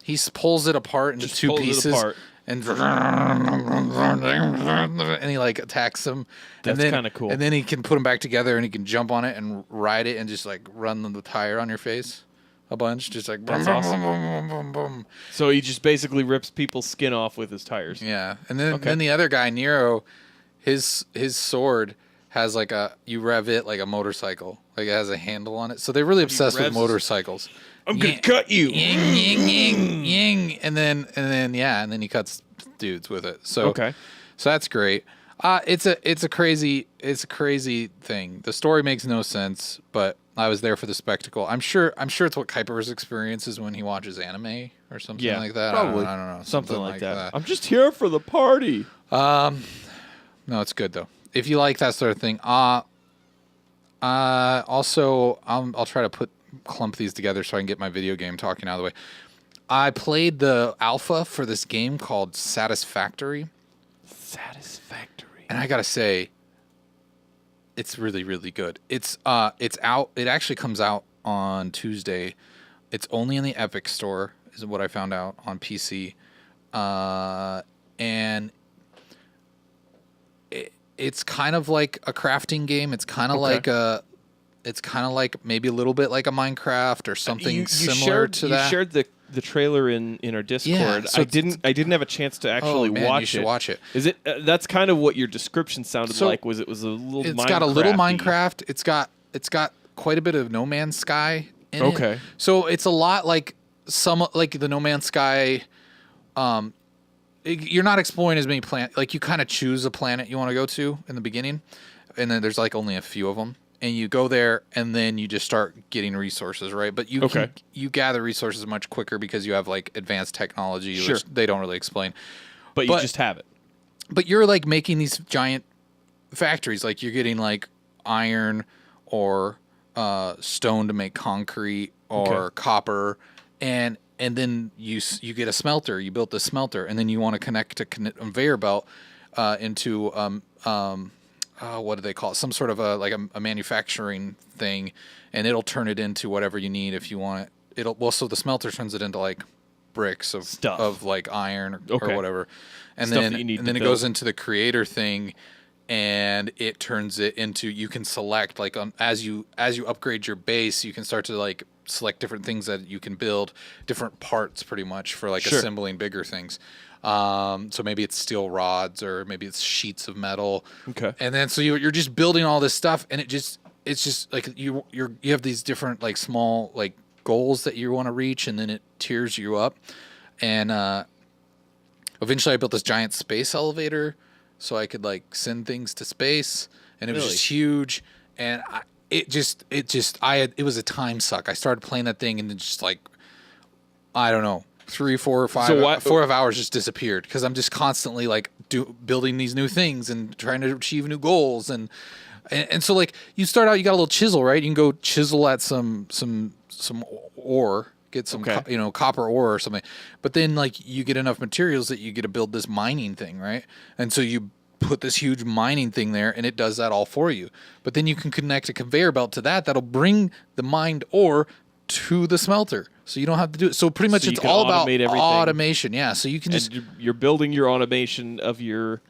He pulls it apart into 2 pieces and he like attacks them. That's kind of cool. And then he can put them back together and he can jump on it and ride it and just like run the tire on your face a bunch. Just like that's awesome. So he just basically rips people's skin off with his tires. Yeah. And then the other guy, Nero, his sword has like you rev it like a motorcycle. Like it has a handle on it. So they're really obsessed with motorcycles. I'm gonna cut you. Ying, ying, ying, ying, and then he cuts dudes with it. So Okay. so that's great. It's a crazy thing. The story makes no sense, but I was there for the spectacle. I'm sure it's what Kuiper's experiences when he watches anime or something like that. Probably. I don't know. Something like that. I'm just here for the party. No, it's good though. If you like that sort of thing. Also, I'll try to clump these together so I can get my video game talking out of the way. I played the alpha for this game called Satisfactory. Satisfactory. And I gotta say, it's really, really good. It's out. It actually comes out on Tuesday. It's only in the Epic Store, is what I found out on PC. And it's kind of like a crafting game. It's kind of like maybe a little bit like a Minecraft or something similar to that. You shared the trailer in our Discord. Yeah, so I didn't have a chance to actually watch you should watch it. Is it? That's kind of what your description sounded like. Was it was a little? It's got a little Minecraft. It's got quite a bit of No Man's Sky in it. Okay. So it's a lot like the No Man's Sky. You're not exploring as many planets. Like you kind of choose a planet you want to go to in the beginning, and then there's like only a few of them. And you go there, and then you just start getting resources, right? But you gather resources much quicker because you have like advanced technology, which they don't really explain. But you just have it. But you're like making these giant factories, like you're getting like iron or stone to make concrete or copper, and then you get a smelter. You built the smelter, and then you want to connect a conveyor belt into what do they call it? Some sort of a manufacturing thing, and it'll turn it into whatever you need if you want it. So the smelter turns it into like bricks of Stuff. of like iron or whatever, and Stuff then that you need and to then it build. goes into the creator thing, and it turns it into, you can select like as you upgrade your base, you can start to like select different things that you can build, different parts pretty much for like assembling bigger things. So maybe it's steel rods or maybe it's sheets of metal. Okay. And then so you're just building all this stuff, and it's just like you have these different like small like goals that you want to reach, and then it tiers you up. And eventually I built this giant space elevator so I could like send things to space, and it was just huge. And it was a time suck. I started playing that thing, and then just like, I don't know, 3, 4, or 5, 4 hours just disappeared because I'm just constantly like building these new things and trying to achieve new goals, and so like you start out, you got a little chisel, right? You can go chisel at some ore, get some copper ore or something, but then like you get enough materials that you get to build this mining thing, right? And so you put this huge mining thing there, and it does that all for you. But then you can connect a conveyor belt to that'll bring the mined ore to the smelter, so you don't have to do it. So pretty much it's all about automation. Yeah, so you can just you're building your automation of your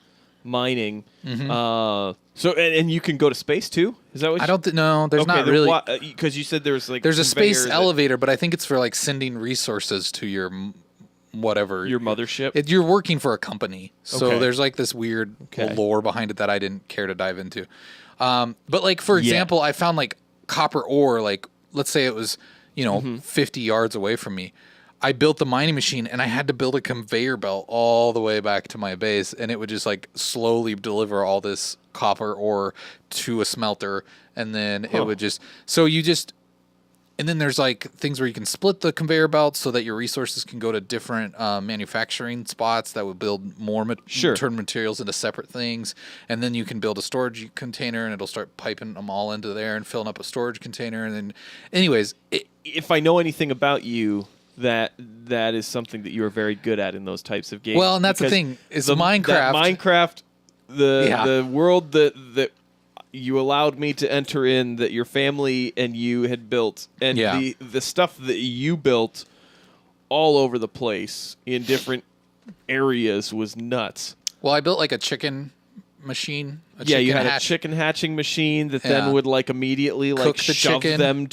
mining. So and you can go to space too. Is that what? I don't know. There's not really, because you said there's like there's a space elevator, but I think it's for like sending resources to your whatever, your mothership. You're working for a company, so there's like this weird lore behind it that I didn't care to dive into. But like for example, I found like copper ore. Like let's say it was 50 yards away from me. I built the mining machine, and I had to build a conveyor belt all the way back to my base, and it would just like slowly deliver all this copper ore to a smelter, and then it would just and then there's like things where you can split the conveyor belt so that your resources can go to different manufacturing spots that would build more turn materials into separate things, and then you can build a storage container, and it'll start piping them all into there and filling up a storage container, and then anyways, if I know anything about you, that is something that you are very good at in those types of games. Well, and that's the thing is Minecraft, the world that you allowed me to enter in, that your family and you had built, and the stuff that you built all over the place in different areas was nuts. Well, I built like a chicken machine. You had a chicken hatching machine that then would like immediately like shove them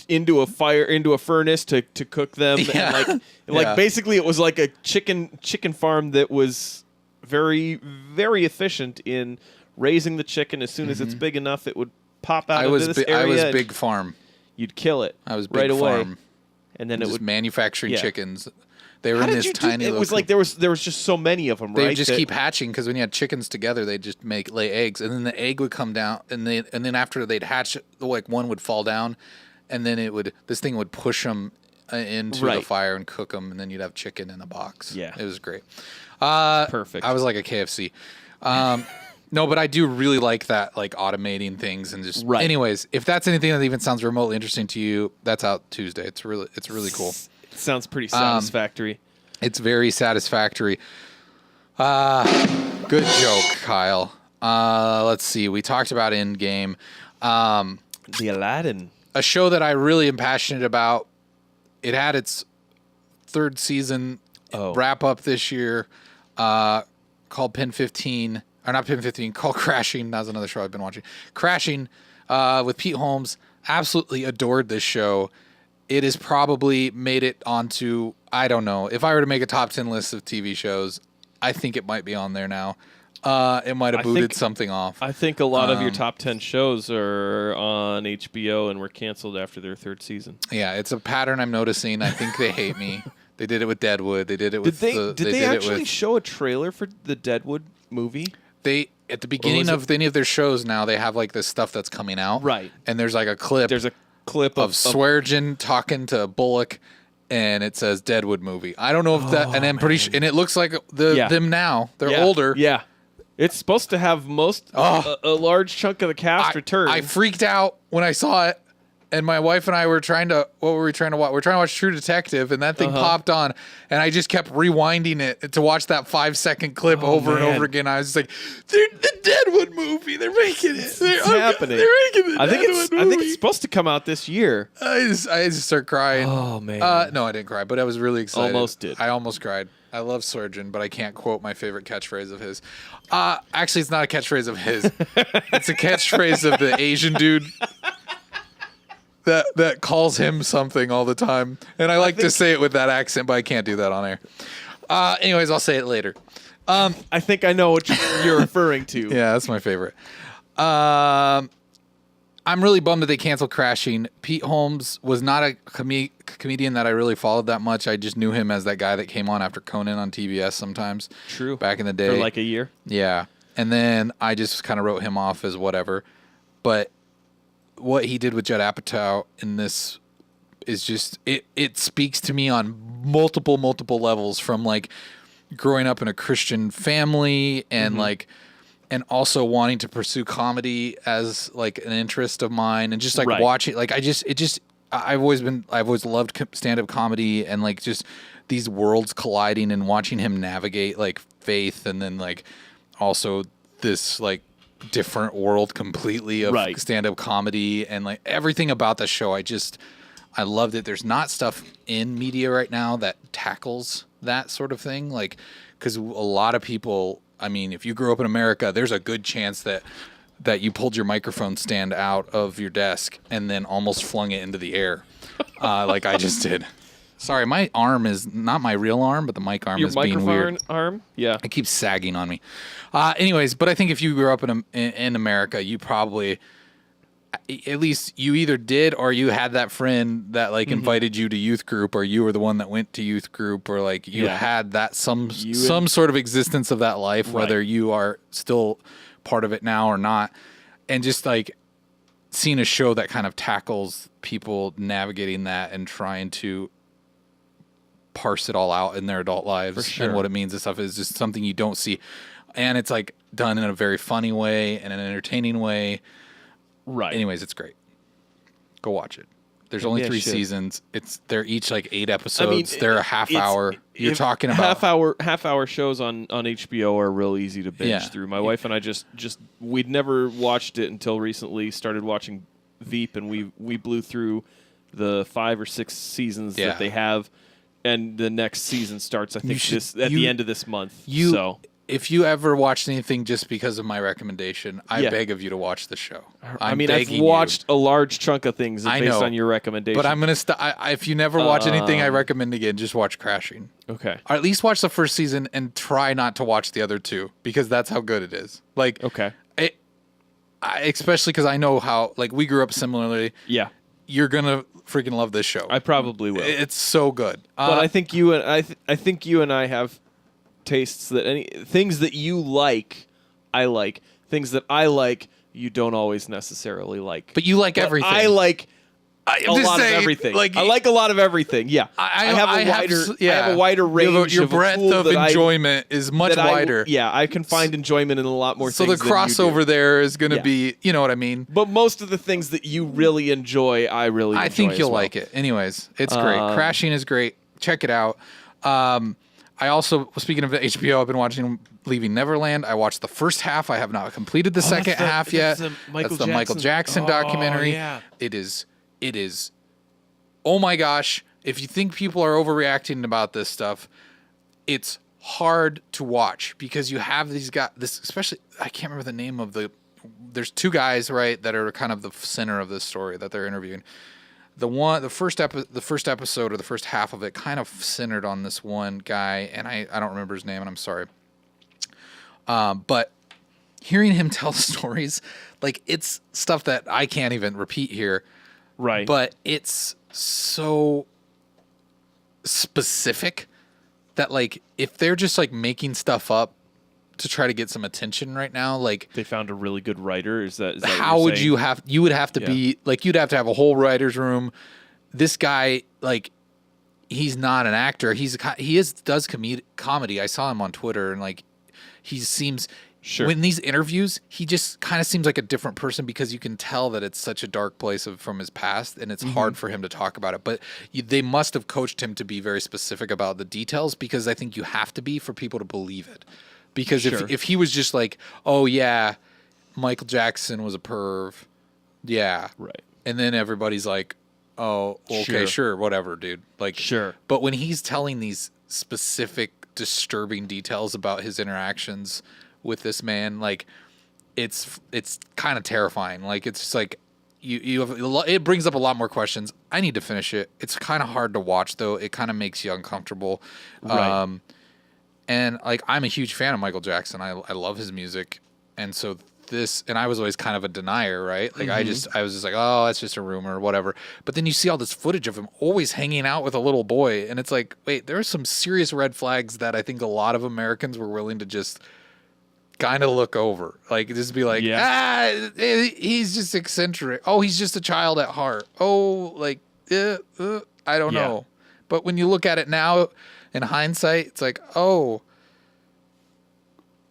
into a furnace to cook them. And like basically it was like a chicken farm that was very, very efficient in raising the chicken. As soon as it's big enough, it would pop out into this area. I was big farm. You'd kill it. I was big right away. farm. and then it just would manufacturing yeah. chickens. They were How in did this you do? tiny. It little was like there was just so many of them, They right? would just that- keep hatching because when you had chickens together, they'd just lay eggs, and then the egg would come down, and then after they'd hatch, like one would fall down, and then this thing would push them into the Right. fire and cook them, and then you'd have chicken in a box. Yeah. It was great. Perfect. I was like a KFC. No, but I do really like that, like automating things and just. Right. Anyways, if that's anything that even sounds remotely interesting to you, that's out Tuesday. It's really cool. Sounds pretty satisfactory. It's very satisfactory. Good joke, Kyle. Let's see. We talked about Endgame. The Aladdin. A show that I really am passionate about. It had its third season wrap up this year, called Pin 15, or not Pin 15, called Crashing. That's another show I've been watching. Crashing with Pete Holmes. Absolutely adored this show. It has probably made it onto, I don't know, if I were to make a top 10 list of TV shows, I think it might be on there now. It might have booted something off. I think a lot of your top 10 shows are on HBO and were canceled after their third season. Yeah, it's a pattern I'm noticing. I think they hate me. They did it with Deadwood. They did it with Did they actually show a trailer for the Deadwood movie? They at the beginning of any of their shows now, they have like this stuff that's coming out. Right. And there's like a clip. There's a clip of Swearengin talking to Bullock, and it says Deadwood movie. I don't know if that, and I'm pretty sure, and it looks like them now. They're older. Yeah. It's supposed to have a large chunk of the cast return. I freaked out when I saw it, and my wife and I were trying to. What were we trying to watch? We're trying to watch True Detective, and that thing popped on, and I just kept rewinding it to watch that 5-second clip over and over again. I was just like, "They're the Deadwood movie. They're making it. It's happening. They're making the I think movie." it's supposed to come out this year. I just start crying. Oh man. No, I didn't cry, but I was really excited. Almost did. I almost cried. I love Surgeon, but I can't quote my favorite catchphrase of his. Actually, it's not a catchphrase of his. It's a catchphrase of the Asian dude that calls him something all the time. And I like to say it with that accent, but I can't do that on air. Anyways, I'll say it later. I think I know what you're referring to. Yeah, that's my favorite. I'm really bummed that they canceled Crashing. Pete Holmes was not a comedian that I really followed that much. I just knew him as that guy that came on after Conan on TBS sometimes. True. Back in the day. For like a year. Yeah. And then I just kind of wrote him off as whatever. But what he did with Judd Apatow in this is just, it speaks to me on multiple levels, from like growing up in a Christian family and like, and also wanting to pursue comedy as like an interest of mine, and just like watching, like I've always loved stand-up comedy, and like just these worlds colliding and watching him navigate like faith, and then like also this like different world completely of stand-up comedy, and like everything about the show. I loved it. There's not stuff in media right now that tackles that sort of thing, like, because a lot of people, I mean, if you grew up in America, there's a good chance that you pulled your microphone stand out of your desk and then almost flung it into the air, like I just did. Sorry, my arm is not my real arm, but the mic arm is being weird. Your microphone arm? Yeah. It keeps sagging on me. Anyways, but I think if you grew up in America, you probably, at least you either did or you had that friend that like invited you to youth group, or you were the one that went to youth group, or like you had that some sort of existence of that life, whether you are still part of it now or not. And just like seeing a show that kind of tackles people navigating that and trying to parse it all out in their adult lives and what it means and stuff is just something you don't see. And it's like done in a very funny way and an entertaining way. Right. Anyways, it's great. Go watch it. There's only 3 seasons. They're each like 8 episodes. I mean, they're a half hour. You're talking about half hour shows on HBO are real easy to binge through. My wife and I just we'd never watched it until recently. Started watching Veep, and we blew through the 5 or 6 seasons that they have, and the next season starts. I think the end of this month. If you ever watched anything just because of my recommendation, I beg of you to watch the show. I've watched a large chunk of things based on your recommendation. But I'm going to if you never watch anything I recommend again, just watch Crashing. Okay. Or at least watch the first season and try not to watch the other 2, because that's how good it is. Like, okay. Especially because I know how, like, we grew up similarly. Yeah. you're gonna freaking love this show. I probably will. It's so good. But I think you and I think you and I have tastes that things that you like, I like. Things that I like, you don't always necessarily like. But you like everything. I like I'm a just lot saying, of everything. like, I like a lot of everything. Yeah, I have a wider range. Your of a breadth tool of that enjoyment is much wider. I can find enjoyment in a lot more So things. the than you crossover do. there is going to Yeah. be, you know what I mean? But most of the things that you really enjoy, I really enjoy. I think as you'll well. like it. Anyways, it's great. Crashing is great. Check it out. I also, speaking of HBO, I've been watching Leaving Neverland. I watched the first half. I have not completed the second half yet. That's That's the Michael Jackson documentary. Yeah. It is. Oh my gosh. If you think people are overreacting about this stuff, it's hard to watch because you have these guys, especially, I can't remember the name of there's two guys, right, that are kind of the center of this story that they're interviewing. The first episode or the first half of it kind of centered on this one guy, and I don't remember his name, and I'm sorry. But hearing him tell stories, like, it's stuff that I can't even repeat here. Right. But it's so specific that, like, if they're just, like, making stuff up to try to get some attention right now, like, they found a really good writer. Is that what how you're would saying? you would have to be, like, you'd have to have a whole writer's room. This guy, like, he's not an actor. He does comedy. I saw him on Twitter, and, like, he seems... Sure. When these interviews, he just kind of seems like a different person because you can tell that it's such a dark place from his past, and it's hard for him to talk about it. But they must have coached him to be very specific about the details because I think you have to be for people to believe it. Because if he was just like, oh, yeah, Michael Jackson was a perv. Yeah. Right. And then everybody's like, oh, okay, sure, whatever, dude. Like, Sure. But when he's telling these specific, disturbing details about his interactions with this man, like, it's kind of terrifying. Like, it's just like you have it brings up a lot more questions. I need to finish it. It's kind of hard to watch though. It kind of makes you uncomfortable. Right. And, like, I'm a huge fan of Michael Jackson. I love his music, and so and I was always kind of a denier, right? Like, I was just like, oh, it's just a rumor or whatever. But then you see all this footage of him always hanging out with a little boy, and it's like, wait, there are some serious red flags that I think a lot of Americans were willing to just kind of look over, like, just be like, he's just eccentric. Oh, he's just a child at heart. Oh, like, I don't know. But when you look at it now, in hindsight, it's like, oh,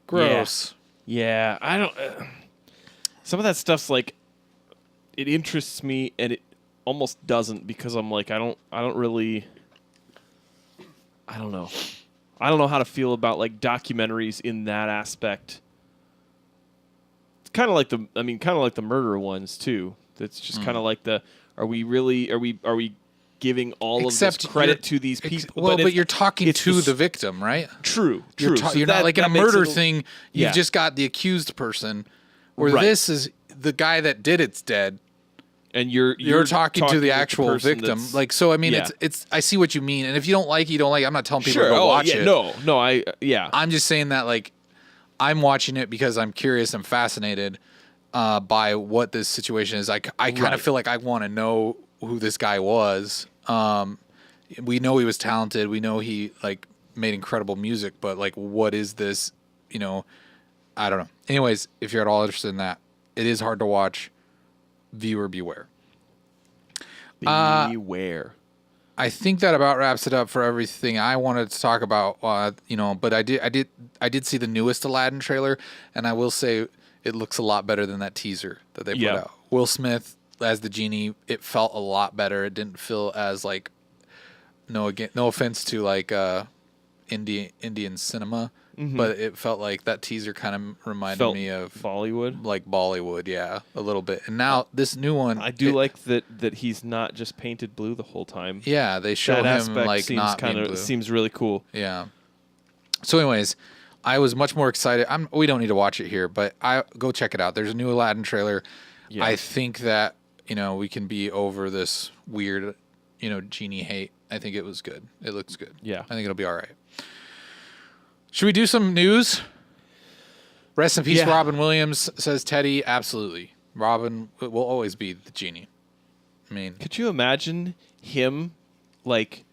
gross. Yeah, I don't. Some of that stuff's like, it interests me, and it almost doesn't because I'm like, I don't really. I don't know. I don't know how to feel about, like, documentaries in that aspect. It's kind of like the murder ones too. That's just kind of like are we giving all of this credit to these people? Well, but you're talking to the victim, right? True. You're So not like in a makes murder it thing. You've just got the accused person, where Right. this is the guy that did it's dead. and you're talking to the with actual person victim. that's- Like, so I mean, Yeah. it's I see what you mean, and if you don't like it, you don't like it. I'm not telling people sure. to go watch it. No, I'm just saying that, like, I'm watching it because I'm curious and fascinated by what this situation is. I kind of feel like I want to know who this guy was. We know he was talented. We know he, like, made incredible music, but, like, what is this? You know, I don't know. Anyways, if you're at all interested in that, it is hard to watch. Viewer beware. beware. I think that about wraps it up for everything I wanted to talk about. But I did see the newest Aladdin trailer, and I will say it looks a lot better than that teaser that they put out. Will Smith as the genie, it felt a lot better. It didn't feel as, like, no offense to, like, Indian cinema, but it felt like that teaser kind of reminded me of Bollywood. like Bollywood, yeah, a little bit. And now this new one, I do like that he's not just painted blue the whole time. Yeah, they show that him aspect like seems not being blue. seems really cool. Yeah. So, anyways, I was much more excited. We don't need to watch it here, but go check it out. There's a new Aladdin trailer. Yeah. I think that we can be over this weird, genie hate. I think it was good. It looks good. Yeah. I think it'll be all right. Should we do some news? Rest in peace, Yeah. Robin Williams, says Teddy. Absolutely. Robin will always be the genie. I mean, Could you imagine him, like,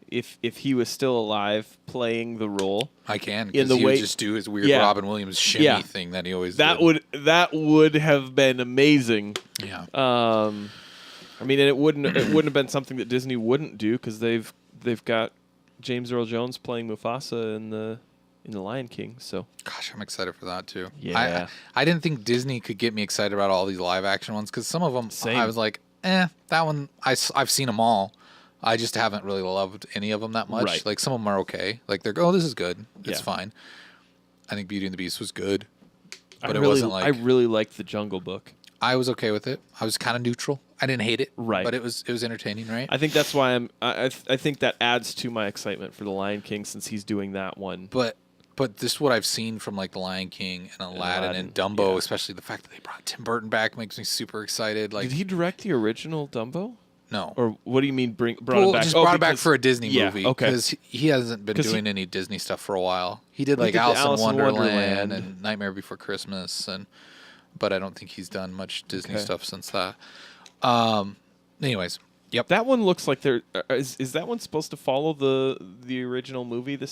if he was still alive, playing the role? I can in because the he way- would just do his weird Yeah. Robin Williams shimmy Yeah. thing that he always That did. would have been amazing. Yeah. I mean, and it wouldn't have been something that Disney wouldn't do because they've got James Earl Jones playing Mufasa in the Lion King. So Gosh, I'm excited for that too. Yeah. I didn't think Disney could get me excited about all these live action ones because some of them Same. I was like, that one I've seen them all. I just haven't really loved any of them that much. Right. Like some of them are okay. Like this is good. It's Yeah. fine. I think Beauty and the Beast was good, but I it wasn't I like really liked the Jungle Book. I was okay with it. I was kind of neutral. I didn't hate it, Right. But it was entertaining, right? I think that's why I think that adds to my excitement for the Lion King since he's doing that one. But this what I've seen from like the Lion King and Aladdin and Dumbo, yeah. especially the fact that they brought Tim Burton back makes me super excited. Like, Did he direct the original Dumbo? no, Or what do you mean brought well, him back? just Oh, brought it back because- for a Disney yeah, movie okay. because he hasn't been 'Cause doing any Disney stuff for a while. He did He like did the Alice in Alice in Wonderland Wonderland. and Nightmare Before Christmas, but I don't think he's done much Disney Okay. stuff since that. Anyways, yep. That one looks like they're is that one supposed to follow the original movie the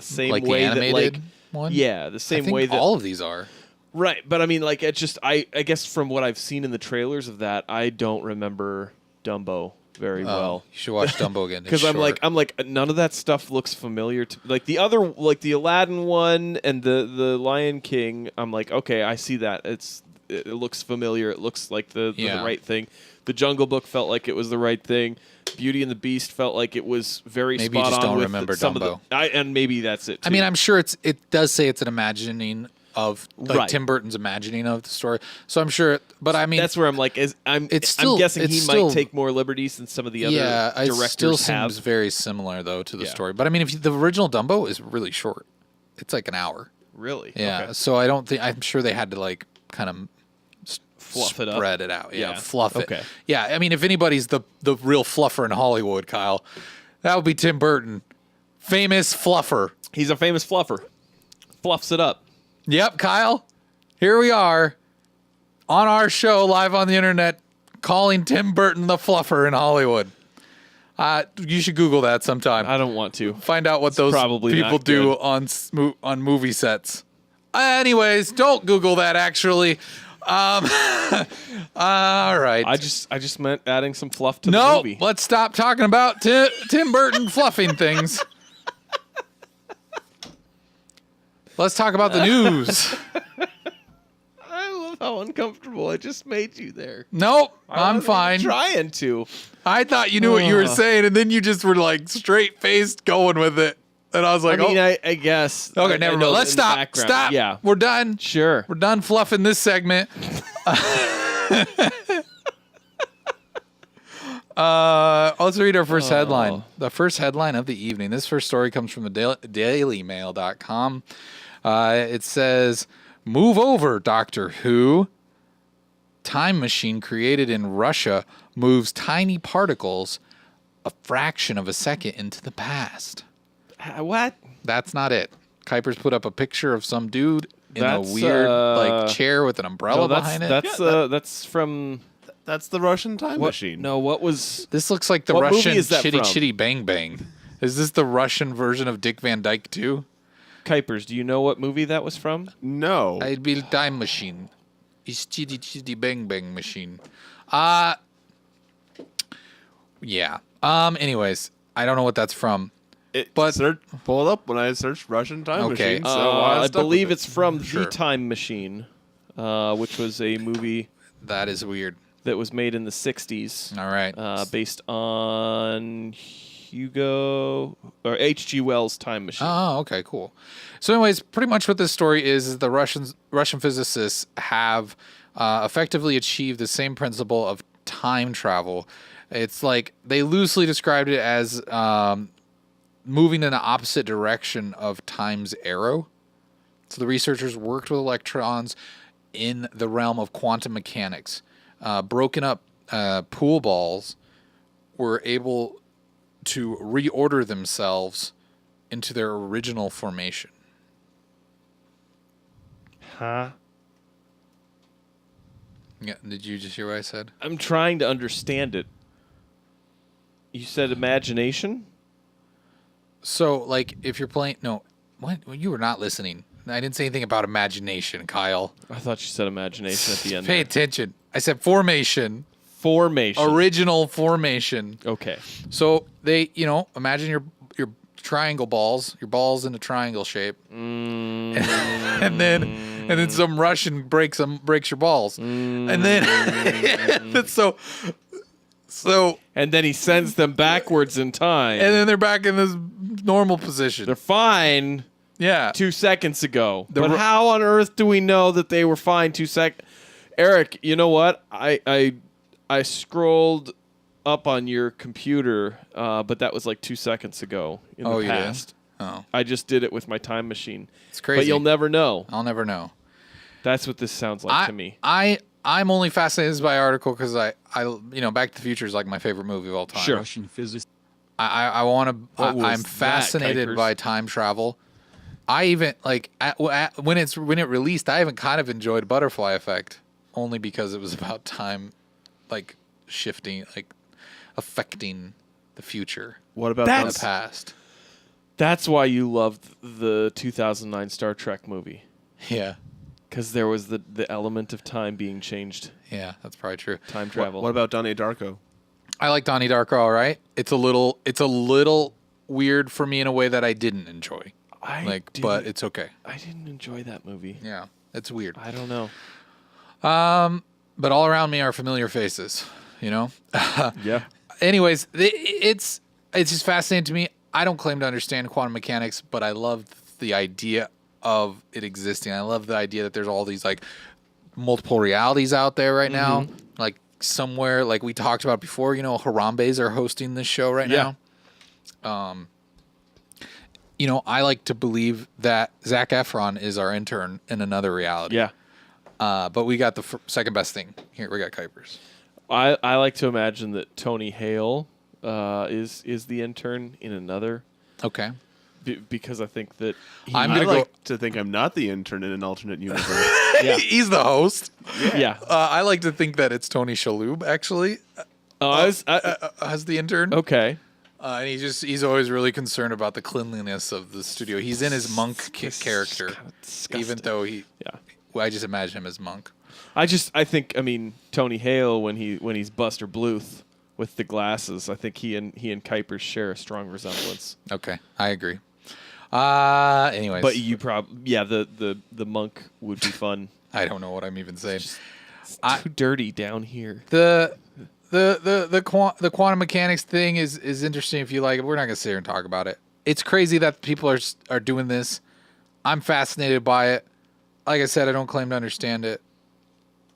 same Like way the animated that one. yeah the I same think way that all of these are. right, but I mean like it just I guess from what I've seen in the trailers of that I don't remember Dumbo very well. You should watch Dumbo again. It's Because I'm short. like none of that stuff looks familiar to like the other like the Aladdin one and the Lion King. I'm like okay, I see that it looks familiar. It looks like the Yeah. right thing. The Jungle Book felt like it was the right thing. Beauty and the Beast felt like it was very Maybe you spot just on don't with remember some of Dumbo. and maybe that's it. I mean, too. I'm sure it does say it's an imagining of like Right. Tim Burton's imagining of the story. So I'm sure, but I mean, that's where I'm like I'm still- guessing it's he still- might take more liberties than some of the other yeah, it directors still have. seems very similar though to the Yeah. story. But I mean, if the original Dumbo is really short, it's like an hour. Really? Yeah, Okay. so I don't think I'm sure they had to like kind of Fluff it up. spread it out. Yeah, Yeah. fluff it. Okay. Yeah, I mean, if anybody's the real fluffer in Hollywood, Kyle, that would be Tim Burton, famous fluffer. He's a famous fluffer. Fluffs it up. Yep, Kyle. Here we are on our show live on the internet calling Tim Burton the fluffer in Hollywood. You should Google that sometime. I don't want to. Find out what those probably people not do good. on movie sets. Anyways, don't Google that actually. All right. I just meant adding some fluff to the No, movie. let's stop talking about Tim Burton fluffing things. Let's talk about the news. I love how uncomfortable I just made you there. Nope, I'm fine. Trying to. I thought you knew what you were Ugh. saying, and then you just were like straight faced going with it, and I was like, I mean, "Oh, I guess. okay, I never know mind. Let's in the stop. background. Stop. Yeah. We're done. Sure. We're done fluffing this segment." Let's read our first headline. The first headline of the evening. This first story comes from the dailymail.com. It says, "Move over, Doctor Who. Time machine created in Russia moves tiny particles a fraction of a second into the past." What? That's not it. Kuiper's put up a picture of some dude in a That's, weird like chair with an umbrella behind it. That's from. That's the Russian time machine. No, what was? This looks like the What movie Russian is that Chitty from? Chitty Bang Bang. Is this the Russian version of Dick Van Dyke too? Kuipers, do you know what movie that was from? No. I'd be time machine. It's Chitty Chitty Bang Bang machine. Yeah. Anyways, I don't know what that's from. But- Pull it up when I searched Russian time Okay. machine. So I stuck believe with it's from Sure. The Time Machine, which was a movie That is weird. that was made in the 60s. All right. Based on Hugo or H.G. Wells' Time Machine. Oh, okay, cool. So, anyways, pretty much what this story is the Russian physicists have effectively achieved the same principle of time travel. It's like they loosely described it as moving in the opposite direction of time's arrow. So the researchers worked with electrons in the realm of quantum mechanics. Broken up pool balls were able to reorder themselves into their original formation. Huh? Yeah. Did you just hear what I said? I'm trying to understand it. You said imagination? So, like, if you're playing, no, what? You were not listening. I didn't say anything about imagination, Kyle. I thought you said imagination at the end. Pay there. attention. I said formation. Formation. Original formation. Okay. So they, imagine your triangle balls, your balls in a triangle shape, and then some Russian breaks your balls, and then so And then he sends them backwards in time. and then they're back in this normal position. They're fine Yeah. 2 seconds ago. The But Ru- how on earth do we know that they were fine 2 seconds? Eric, you know what? I scrolled up on your computer, but that was like 2 seconds ago in the You did? past. Oh, I just did it with my time machine. it's crazy. But you'll never know. I'll never know. That's what this sounds like to me. I'm only fascinated by the article because I Back to the Future is like my favorite movie of all time. Sure. Russian physicist. I want to. What was I'm that, fascinated Kuipers? by time travel. I even when it released, I even kind of enjoyed Butterfly Effect only because it was about time, like shifting, like affecting the future What about and That's- the past. That's why you loved the 2009 Star Trek movie. Yeah, Because there was the element of time being changed. yeah, that's probably true. Time travel. what about Donnie Darko? I like Donnie Darko. All right, it's a little weird for me in a way that I didn't enjoy. But it's okay. I didn't enjoy that movie. Yeah, it's weird. I don't know. But all around me are familiar faces. Yeah. Anyways, it's just fascinating to me. I don't claim to understand quantum mechanics, but I love the idea of it existing. I love the idea that there's all these like multiple realities out there right now. Like somewhere, like we talked about before, Harambe's are hosting this show right Yeah. now. I like to believe that Zac Efron is our intern in another reality. Yeah. But we got the second best thing. Here, we got Kuipers. I like to imagine that Tony Hale is the intern in another Okay. because I think that I'm I gonna like to think I'm not the intern in an alternate universe. Yeah. He's the host. yeah. I like to think that it's Tony Shalhoub actually as the intern. Okay. And he's always really concerned about the cleanliness of the studio. He's in his monk character, kinda disgusting. even though I just imagine him as monk. I think Tony Hale when he's Buster Bluth with the glasses, I think he and Kuipers share a strong resemblance. Okay, I agree. Anyways, But you the monk would be fun. I don't know what I'm even saying. It's too dirty down here. The quantum mechanics thing is interesting if you like it. We're not gonna sit here and talk about it. It's crazy that people are doing this. I'm fascinated by it. Like I said, I don't claim to understand it.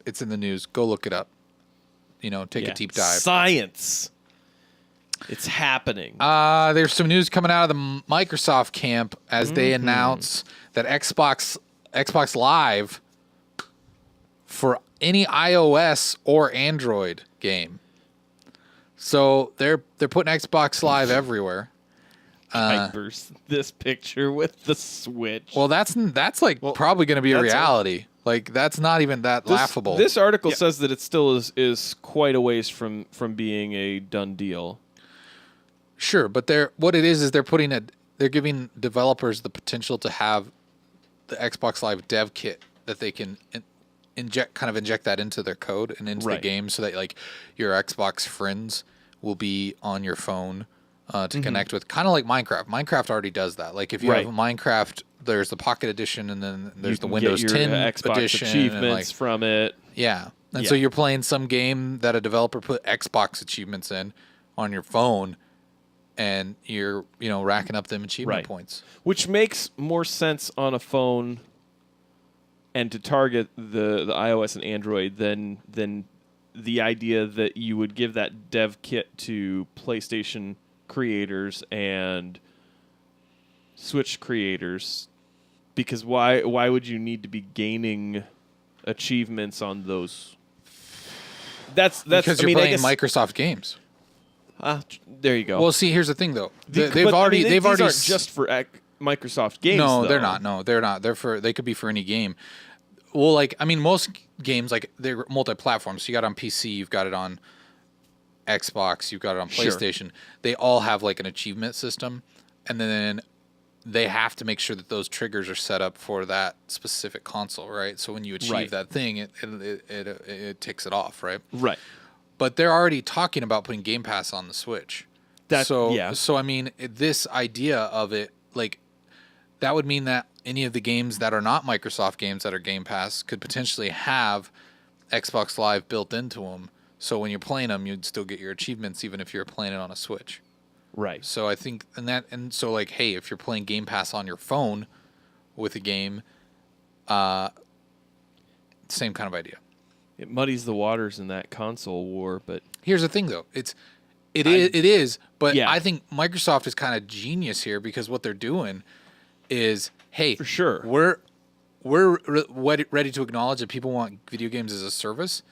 It's in the news. Go look it up. Take a deep dive. Science. It's happening. There's some news coming out of the Microsoft camp as they announce that Xbox Live for any iOS or Android game. So they're putting Xbox Live everywhere. Kuipers, this picture with the Switch. Well, that's like probably going to be a reality. Like that's not even that laughable. This article says that it still is quite a ways from being a done deal. Sure, but what it is they're giving developers the potential to have the Xbox Live dev kit that they can inject that into their code and into the Right. game, so that like your Xbox friends will be on your phone to connect with, kind of like Minecraft. Minecraft already does that. Like if you Right. have Minecraft, there's the Pocket Edition, and then there's the You can Windows get your 10 Xbox edition, achievements and from it. yeah. And Yeah. so you're playing some game that a developer put Xbox achievements in on your phone, and you're racking up them achievement Right. points. Which makes more sense on a phone and to target the iOS and Android than the idea that you would give that dev kit to PlayStation creators and Switch creators, because why would you need to be gaining achievements on those? That's Because you're I playing guess, Microsoft games. there you go. Well, see, here's the thing though. These They've already aren't just for Microsoft games. No, though. they're not. No, they're not. They could be for any game. Well, like, I mean, most games, like, they're multi-platform. So you got it on PC, you've got it on Xbox, you've got it on PlayStation. They all have, like, an achievement system. And then they have to make sure that those triggers are set up for that specific console, right? So when you achieve that thing, it ticks it off, right? Right. But they're already talking about putting Game Pass on the Switch. So I mean, this idea of it, like, that would mean that any of the games that are not Microsoft games that are Game Pass could potentially have Xbox Live built into them. So when you're playing them, you'd still get your achievements even if you're playing it on a Switch. Right. So I think, so like, hey, if you're playing Game Pass on your phone with a game, same kind of idea. It muddies the waters in that console war, but Here's the thing, though. It is, but Yeah. I think Microsoft is kind of genius here because what they're doing is, hey, For sure. we're ready to acknowledge that people want video games as a service,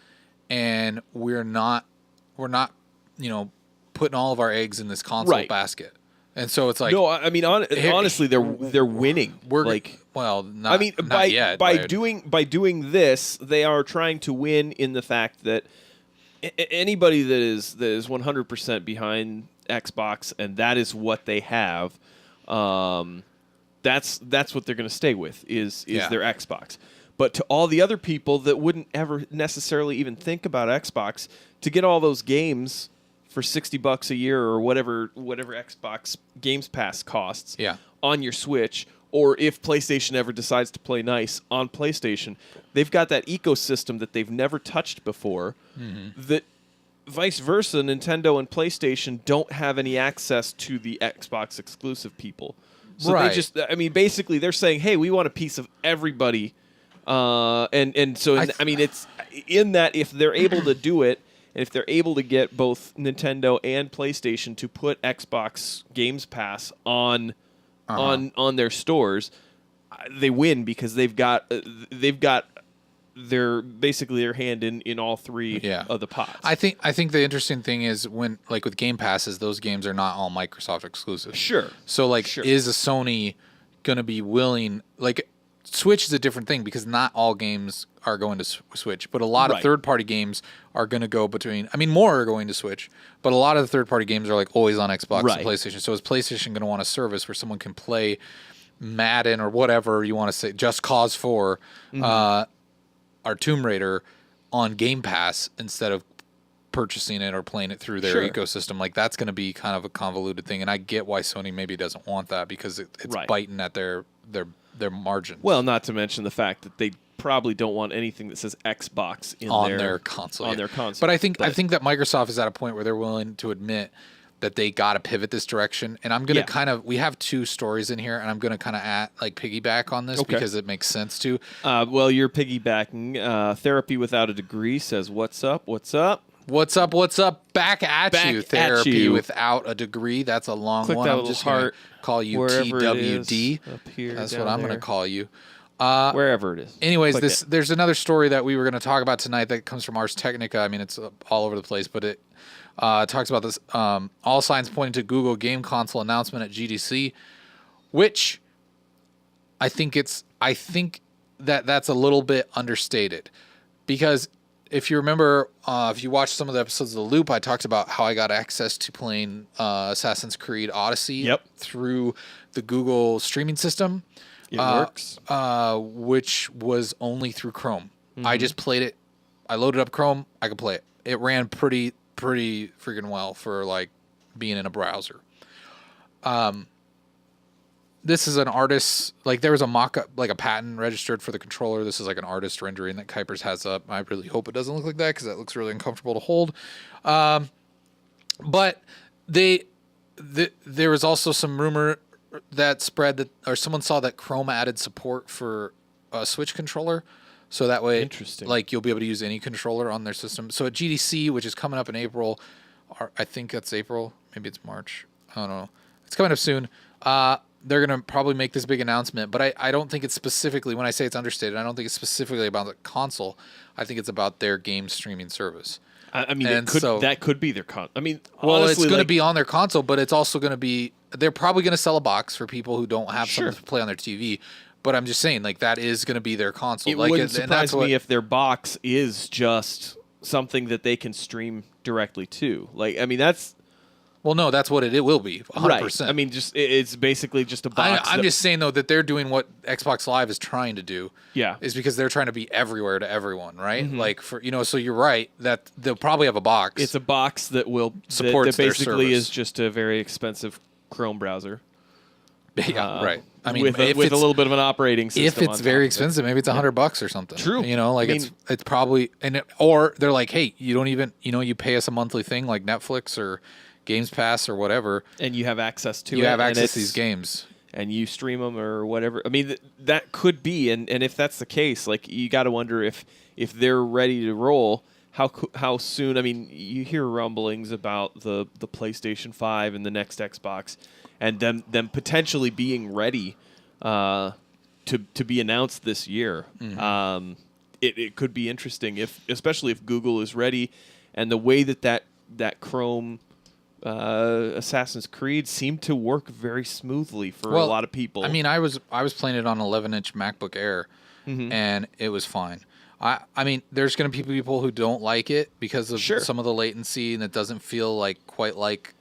and we're not, putting all of our eggs in this console basket. And so it's like, no, I mean, honestly, they're winning. we're like, well, not, I mean, not yet. by but- doing this, they are trying to win in the fact that anybody that is 100% behind Xbox and that is what they have, that's what they're going to stay with is their Xbox. But to all the other people that wouldn't ever necessarily even think about Xbox, to get all those games for $60 a year or whatever Xbox Games Pass costs on your Switch, or if PlayStation ever decides to play nice on PlayStation, they've got that ecosystem that they've never touched before. That vice versa, Nintendo and PlayStation don't have any access to the Xbox exclusive people. So Right. they just, I mean, basically they're saying, hey, we want a piece of everybody. And so, I mean, it's in that if they're able to do it, and if they're able to get both Nintendo and PlayStation to put Xbox Games Pass on their stores, they win because they've got their hand in all three of the pots. I think the interesting thing is when, like, with Game Passes, those games are not all Microsoft exclusive. Sure. So, like, is a Sony going to be willing, like, Switch is a different thing because not all games are going to Switch, but a lot of third-party games are going to go between. I mean, more are going to Switch, but a lot of the third-party games are like always on Xbox and PlayStation. So is PlayStation going to want a service where someone can play Madden or whatever you want to say, Just Cause 4, or Tomb Raider on Game Pass instead of purchasing it or playing it through their ecosystem? Like, that's going to be kind of a convoluted thing, and I get why Sony maybe doesn't want that because it's biting at their margins. Well, not to mention the fact that they probably don't want anything that says Xbox on their console. On their console. But I think that Microsoft is at a point where they're willing to admit that they got to pivot this direction. And I'm going to we have two stories in here, and I'm going to kind of piggyback on this because it makes sense to. Well, you're piggybacking. Therapy Without a Degree says, what's up? What's up? What's up? What's up? Back at you. Therapy you. Without a Degree. That's a long Click one. that I'm little just going to heart call you TWD. That's what I'm going to call you. Wherever it is. Anyways, there's another story that we were going to talk about tonight that comes from Ars Technica. I mean, it's all over the place, but it talks about this. All signs pointing to Google game console announcement at GDC, which I think that's a little bit understated, because if you remember, if you watched some of the episodes of The Loop, I talked about how I got access to playing Assassin's Creed Odyssey through the Google streaming system. It works. Which was only through Chrome. I just played it. I loaded up Chrome. I could play it. It ran pretty freaking well for, like, being in a browser. This is an artist, like, there was a mock-up, like a patent registered for the controller. This is like an artist rendering that Kuipers has up. I really hope it doesn't look like that because that looks really uncomfortable to hold. But there was also some rumor that spread that, or someone saw that Chrome added support for a Switch controller, so that way, like, you'll be able to use any controller on their system. So at GDC, which is coming up in April, or I think that's April, maybe it's March, I don't know. It's coming up soon. They're going to probably make this big announcement, but I don't think it's specifically, when I say it's understated, I don't think it's specifically about the console. I think it's about their game streaming service. I mean, that could be their console. I mean, well, honestly, it's going to be on their console, but it's also going to be, they're probably going to sell a box for people who don't have something to play on their TV. But I'm just saying, like, that is going to be their console. It like, wouldn't and surprise that's what, me if their box is just something that they can stream directly to. Like, I mean, that's Well, no, that's what it will be. 100%. right. I mean, just it's basically just a box. I'm just saying, though, that they're doing what Xbox Live is trying to do. Yeah. Is because they're trying to be everywhere to everyone, right? Like, so you're right that they'll probably have a box. It's a box that will Supports that their basically service. is just a very expensive Chrome browser. Yeah, right. I mean, with if a it's, little bit of an operating system. if on it's top very of it. expensive, maybe it's $100 or something. True. You know, like I mean- it's probably or they're like, hey, you don't even you pay us a monthly thing like Netflix or Games Pass or whatever. and you have access to it. You have and access to it's- these games. and you stream them or whatever. I mean, that could be, and if that's the case, like you got to wonder if they're ready to roll. How soon? I mean, you hear rumblings about the PlayStation 5 and the next Xbox, and them potentially being ready to be announced this year. It could be interesting especially if Google is ready, and the way that Chrome Assassin's Creed seemed to work very smoothly for a lot of people. I mean, I was playing it on an 11-inch MacBook Air, and it was fine. I mean, there's going to be people who don't like it because of Sure. some of the latency, and it doesn't feel quite like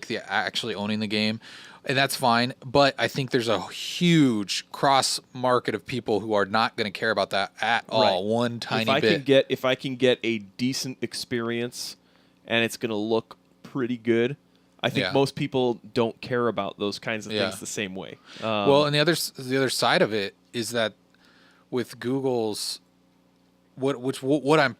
the actually owning the game, and that's fine. But I think there's a huge cross market of people who are not going to care about that at all. Right. One tiny bit. If I can get a decent experience, and it's going to look pretty good, I think Yeah. most people don't care about those kinds of Yeah. things the same way. Well, and the other side of it is that with Google's what I'm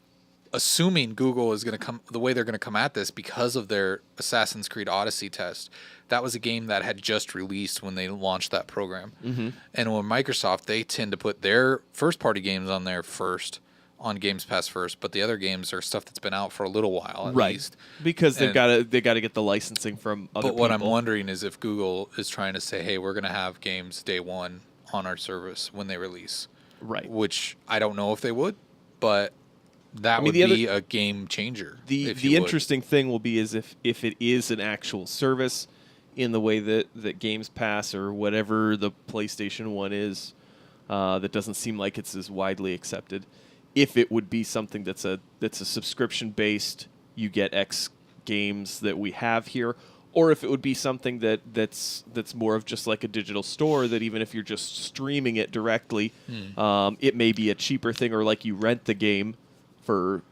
assuming Google is going to come the way they're going to come at this because of their Assassin's Creed Odyssey test. That was a game that had just released when they launched that program. And when Microsoft, they tend to put their first party games on there first, on Games Pass first, but the other games are stuff that's been out for a little while at least. Because they And- got to get the licensing from other But what I'm people. wondering is if Google is trying to say, hey, we're going to have games day one on our service when they release. Right. Which I don't know if they would, but that would the be a game changer. The if you would. interesting thing will be is if it is an actual service in the way that Games Pass or whatever the PlayStation 1 is, that doesn't seem like it's as widely accepted. If it would be something that's a subscription based, you get X games that we have here, or if it would be something that's more of just like a digital store that even if you're just streaming it directly, it may be a cheaper thing, or like you rent the game for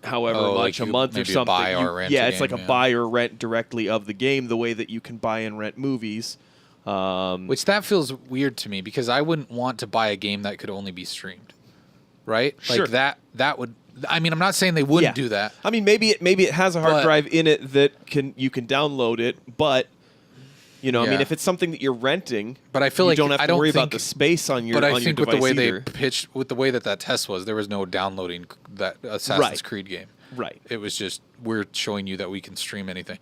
however Oh, much like a you month or maybe something. buy or rent yeah, a it's like game, a yeah. buy or rent directly of the game, the way that you can buy and rent movies. Which that feels weird to me because I wouldn't want to buy a game that could only be streamed. Right? Sure. Like that would I mean, I'm not saying they wouldn't do that. I mean, maybe it has a hard But- drive in it that you can download it, but I mean, Yeah. if it's something that you're renting, But I feel you like don't have I to don't worry think, about the space on your But I on think your with the way device either. they pitched, with the way that test was, there was no downloading that Assassin's Right. Creed game. Right. It was just we're showing you that we can stream anything.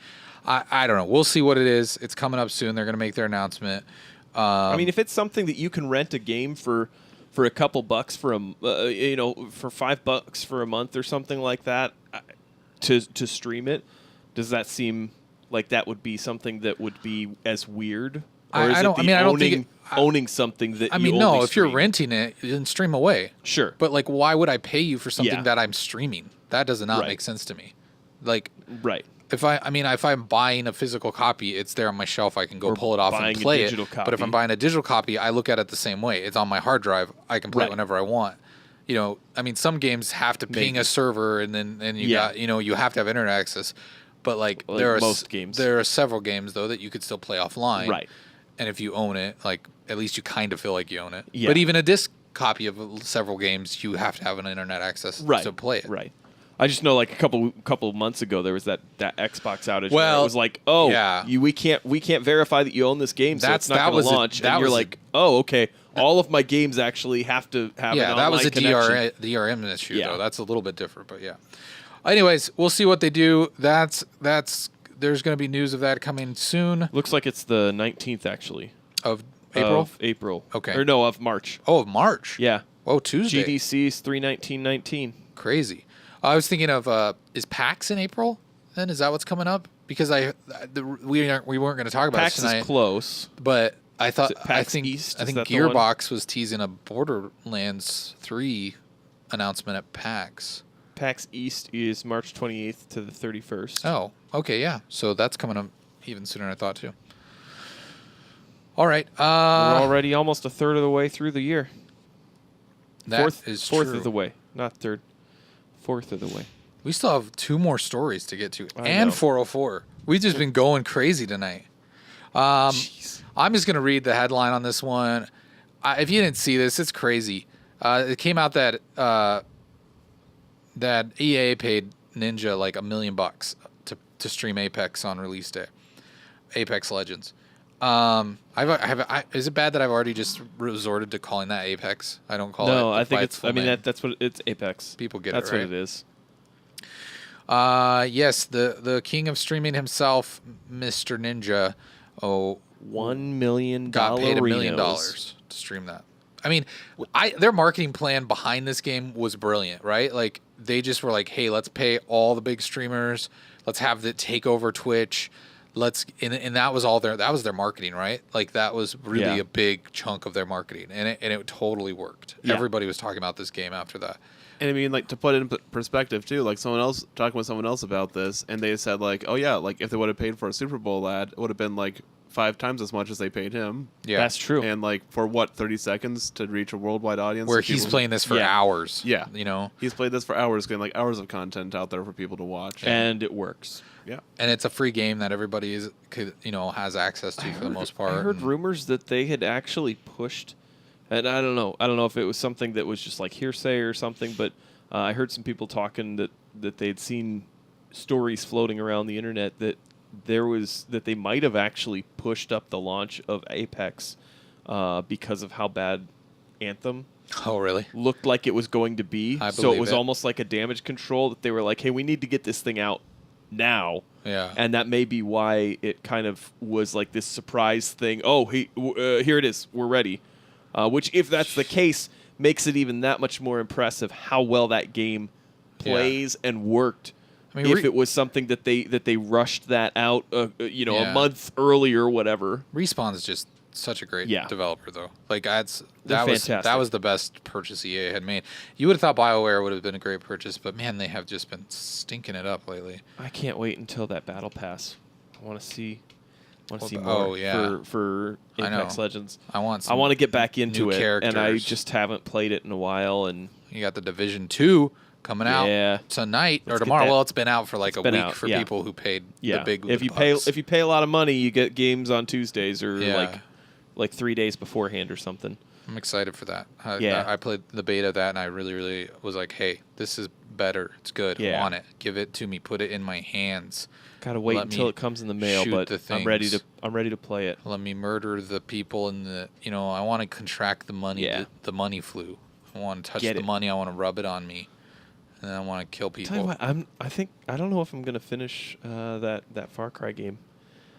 I don't know. We'll see what it is. It's coming up soon. They're going to make their announcement. I mean, if it's something that you can rent a game for a couple bucks for for $5 for a month or something like that to stream it, does that seem like that would be something that would be as weird? Or is I it don't- the I mean, I don't think owning, owning something that I you mean, only no. If you're stream? renting it, then stream away. Sure. But like, why would I pay you for something Yeah. that I'm streaming? That does not Right. make sense to me. Like, Right. if I'm buying a physical copy, it's there on my shelf. I can go Or pull it off buying and a play it. digital But if I'm copy. buying a digital copy, I look at it the same way. It's on my hard drive. I can play it Right. whenever I want. I mean, some games have to ping Maybe. a server, and you Yeah. got, you have to have internet access. But like, Like there are most games. there are several games though that you could still play offline. Right. And if you own it, like at least you kind of feel like you own it. Yeah. But even a disc copy of several games, you have to have an internet access Right. to play it. Right. I just know, like a couple months ago, there was that Xbox outage. Where Well, it was like, oh, yeah. we can't verify that you own this game, so That's- it's not that going was to a- launch. that And you're was a- like, oh, okay, all of my games actually have to have Yeah, an that was online a connection. DRM issue Yeah. though. That's a little bit different, but yeah. Anyways, we'll see what they do. That's there's going to be news of that coming soon Looks like it's the 19th actually. of April. Of April. Okay. Or no, of March. Oh, of March. Yeah. Oh, Tuesday. GDC's 3/19/19. Crazy. I was thinking of is PAX in April? Then is that what's coming up? Because we weren't going to talk about PAX it tonight. is close. But I thought Is it PAX I think East? I Is think that the one? Gearbox was teasing a Borderlands 3 announcement at PAX. PAX East is March 28th to the 31st. Oh, okay, yeah. So that's coming up even sooner than I thought too. All right. We're already almost a third of the way through the year. That is fourth true. of the way, not third. Fourth of the way. We still have 2 more stories to get to, I and know. 404. We've just been going crazy tonight. Jeez. I'm just gonna read the headline on this one. If you didn't see this, it's crazy. It came out that that EA paid Ninja like $1 million to stream Apex on release day. Apex Legends. Is it bad that I've already just resorted to calling that Apex? I don't call it. No, I think by it's. full I mean, name. that's what it's. Apex. People get That's it, right? what it is. Yes, the king of streaming himself, Mr. Ninja, $1 million. got paid $1 million to stream that. I mean, their marketing plan behind this game was brilliant, right? Like they just were like, "Hey, let's pay all the big streamers. Let's have it take over Twitch. And that was all that was their marketing, right? Like that was really Yeah. a big chunk of their marketing, and it totally worked. Yeah. Everybody was talking about this game after that. And I mean, like, to put it in perspective, too, like, talking with someone else about this, and they said, like, oh, yeah, like, if they would have paid for a Super Bowl ad, it would have been, like, 5 times as much as they paid him. Yeah, That's true. And, like, for what, 30 seconds to reach a worldwide audience? where of he's people- playing this for Yeah. hours. Yeah. you know, He's played this for hours, getting, like, hours of content out there for people to watch. And it works. Yeah. and it's a free game that everybody has access to for the most part. I heard and- rumors that they had actually pushed, and I don't know. I don't know if it was something that was just like hearsay or something, but I heard some people talking that they'd seen stories floating around the internet that they might have actually pushed up the launch of Apex because of how bad Anthem Oh, really? looked like it was going to be. I So it believe was it. almost like a damage control that they were like, hey, we need to get this thing out now. Yeah. And that may be why it kind of was like this surprise thing. Oh, here it is. We're ready. Which, if that's the case, makes it even that much more impressive how well that game plays and worked. I mean, if it was something that they rushed that out, a Yeah. month earlier, or whatever. Respawn's just such a great Yeah. developer, though. Like They're that fantastic. was the best purchase EA had made. You would have thought BioWare would have been a great purchase, but man, they have just been stinking it up lately. I can't wait until that battle pass. I want to see. Well, more oh, yeah. for I know. Apex Legends. I want I want to get back into new it, and I characters. just haven't played it in a while. And You got the Division 2 coming out Yeah. tonight or Let's get tomorrow. that. Well, it's been out for like It's a been week out, for yeah. people who paid yeah, the big if you pay a lot of money, you get games on Tuesdays or Yeah. like 3 days beforehand or something. I'm excited for that. Yeah. I played the beta of that, and I really, really was like, hey, this is better. It's good. I Yeah. want it. Give it to me. Put it in my hands. Gotta wait Let until me it comes in the mail, shoot but the I'm ready things. to play it. Let me murder the people in the. I want to contract the money. Yeah. The money flu. I want to touch Get the it. money. I want to rub it on me, and then I want to kill people. Tell you what, I don't know if I'm gonna finish that Far Cry game.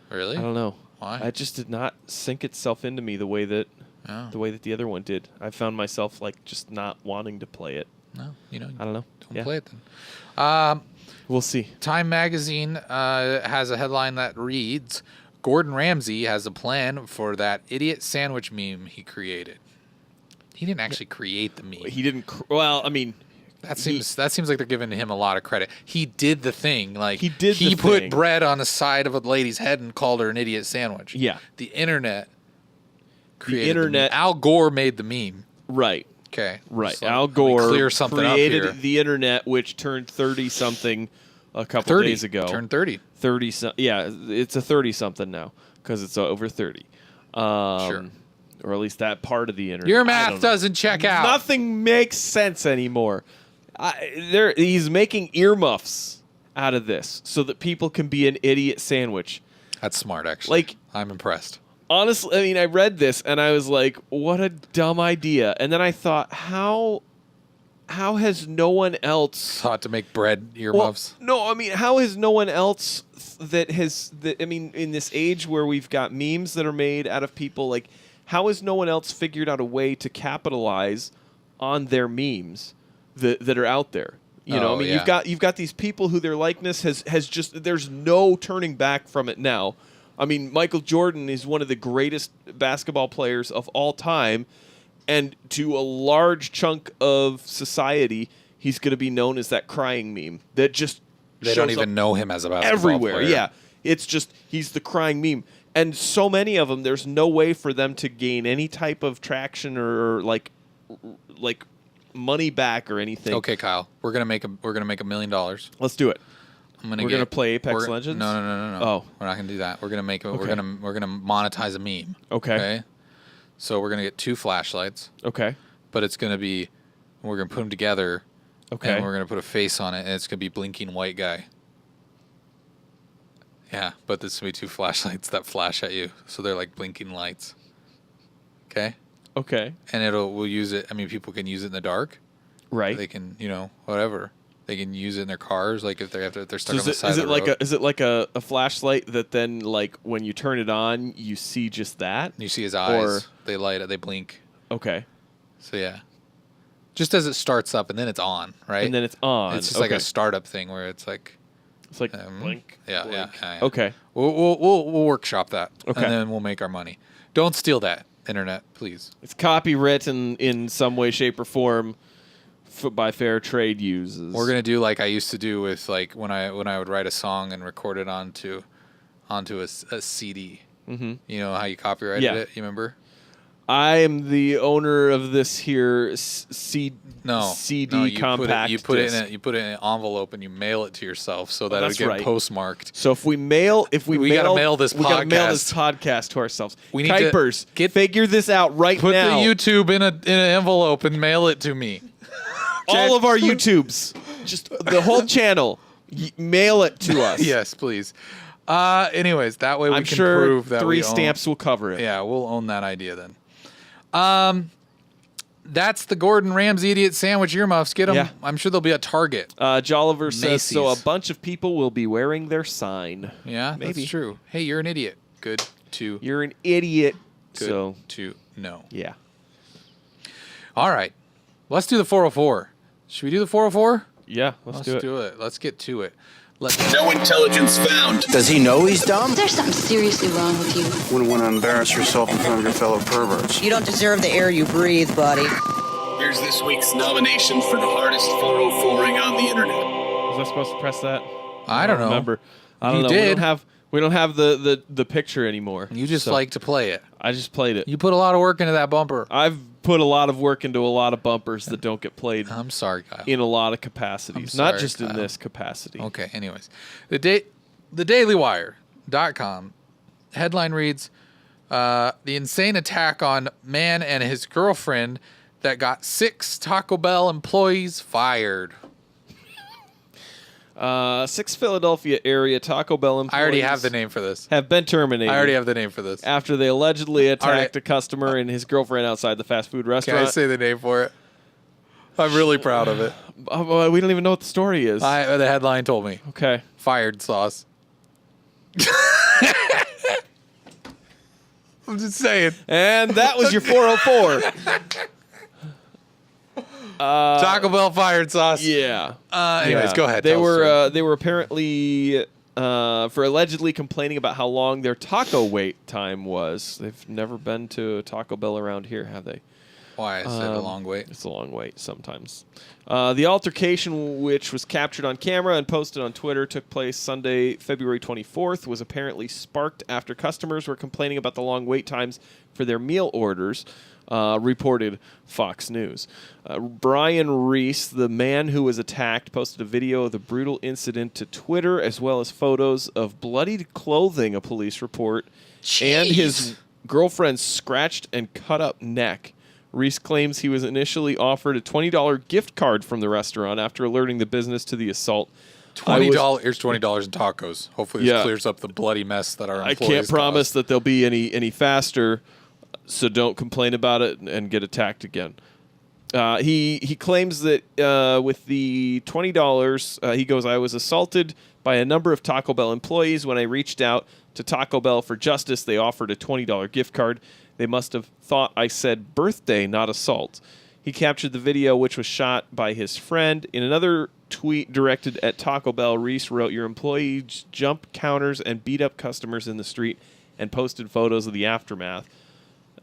Really? I don't know. Why? It just did not sink itself into me the way that Oh. the other one did. I found myself like just not wanting to play it. No. I don't know. Don't play it then. We'll see. Time magazine has a headline that reads, "Gordon Ramsay has a plan for that idiot sandwich meme he created." He didn't actually create the meme. He didn't. Well, I mean, That seems like they're giving him a lot of credit. He did the thing. Like He did the He put thing. bread on the side of a lady's head and called her an idiot sandwich. Yeah. The internet created internet- meme. Al Gore made the meme. right. Okay. Right. So Al let me Gore clear something created up here. the internet, which turned 30-something a couple 30 days ago. Turned 30. 30. Yeah, it's a 30-something now because it's over 30. Sure. Or at least that part of the internet. Your I math don't know. doesn't check out. Nothing makes sense anymore. He's making earmuffs out of this so that people can be an idiot sandwich. That's smart, actually. Like, I'm impressed. honestly, I mean, I read this and I was like, what a dumb idea. And then I thought, how has no one else Thought to make bread earmuffs. no, I mean, how has no one else in this age where we've got memes that are made out of people, like, how has no one else figured out a way to capitalize on their memes that are out there? You know, Oh, I mean, yeah. you've got these people who their likeness has just, there's no turning back from it now. I mean, Michael Jordan is one of the greatest basketball players of all time, and to a large chunk of society, he's going to be known as that crying meme that just They shows don't up even know him as a basketball everywhere. player. Yeah, it's just he's the crying meme, and so many of them. There's no way for them to gain any type of traction or like money back or anything. Okay, Kyle, we're gonna make $1 million. Let's do it. We're gonna play Apex Legends? No. Oh. We're not gonna do that. We're gonna make. Okay. We're gonna monetize a meme. Okay. So we're gonna get 2 flashlights, Okay. but it's gonna be. We're gonna put them together. Okay. And we're gonna put a face on it, and it's gonna be blinking white guy. Yeah, but there's gonna be 2 flashlights that flash at you, so they're like blinking lights. Okay. Okay. And we'll use it. I mean, people can use it in the dark. Right. They can, whatever. They can use it in their cars, like if they're stuck So on the side of the road. is it like a flashlight that then like when you turn it on you see just that? You see his eyes. They light. They blink. Okay. So yeah, just as it starts up and then it's on, right? And then it's on. It's just like a startup thing where it's like, it's like blink. yeah, blink. yeah. Okay. We'll workshop that, Okay. and then we'll make our money. Don't steal that, internet, please. It's copywritten in some way, shape, or form by fair trade uses. We're gonna do like I used to do with like when I would write a song and record it onto a CD. Mm-hmm. You know how you copyrighted Yeah. it? You remember? I am the owner of this here CD you compact you put disc. it in an envelope and you mail it to yourself so that it that's would get right. postmarked. So if we gotta mail this we gotta mail this podcast. podcast to ourselves. We need Kuipers, to figure this out right Put now. the YouTube in an envelope and mail it to me. All of our YouTubes, just the whole channel, mail it to us. Yes, please. Anyways, that way we I'm can sure prove that 3 we own- stamps will cover it. Yeah, we'll own that idea then. That's the Gordon Ramsay idiot sandwich earmuffs. Get them. Yeah. I'm sure they'll be at Target. Jolliver says, so a Macy's. bunch of people will be wearing their sign. Yeah, Maybe. that's true. Hey, you're an idiot. Good to You're an idiot. good So, to know. yeah. All right, let's do the 404. Should we do the 404? Yeah, let's do it. Let's get to it. No intelligence found. Does he know he's dumb? There's something seriously wrong with you. Wouldn't want to embarrass yourself in front of your fellow perverts. You don't deserve the air you breathe, buddy. Here's this week's nomination for the hardest 404ing on the internet. Was I supposed to press that? I don't know. Remember. I don't You know. did. We don't have the picture anymore. You just So, like to play it. I just played it. You put a lot of work into that bumper. I've put a lot of work into a lot of bumpers that don't get played I'm sorry, Kyle. in a lot of capacities. I'm Not sorry, just in Kyle. this capacity. Okay, anyways. TheDailyWire.com headline reads, the insane attack on man and his girlfriend that got 6 Taco Bell employees fired. 6 Philadelphia area Taco Bell employees I already have the name for this. have been terminated. I already have the name for this. after they allegedly attacked right. a customer and his girlfriend outside the fast food Can restaurant. I say the name for it? I'm really proud of it. We don't even know what the story is. The headline told me. Okay. Fired sauce. I'm just saying. And that was your 404. Taco Bell fired sauce. Yeah. Anyways, Yeah. go ahead. They tell the story. were apparently for allegedly complaining about how long their taco wait time was. They've never been to a Taco Bell around here, have they? Why? Is it a long wait? It's a long wait sometimes. The altercation, which was captured on camera and posted on Twitter, took place Sunday, February 24th, was apparently sparked after customers were complaining about the long wait times for their meal orders, reported Fox News. Brian Reese, the man who was attacked, posted a video of the brutal incident to Twitter, as well as photos of bloodied clothing, a police report, and his girlfriend's scratched and cut up neck. Reese claims he was initially offered a $20 gift card from the restaurant after alerting the business to the assault. $20. Here's $20 in tacos. Hopefully, this Yeah. clears up the bloody mess that our I employees can't promise caused. that they'll be any faster, so don't complain about it and get attacked again. He claims that with the $20, he goes, I was assaulted by a number of Taco Bell employees. When I reached out to Taco Bell for justice, they offered a $20 gift card. They must have thought I said birthday, not assault. He captured the video, which was shot by his friend. In another tweet directed at Taco Bell, Reese wrote, "Your employees jump counters and beat up customers in the street," and posted photos of the aftermath.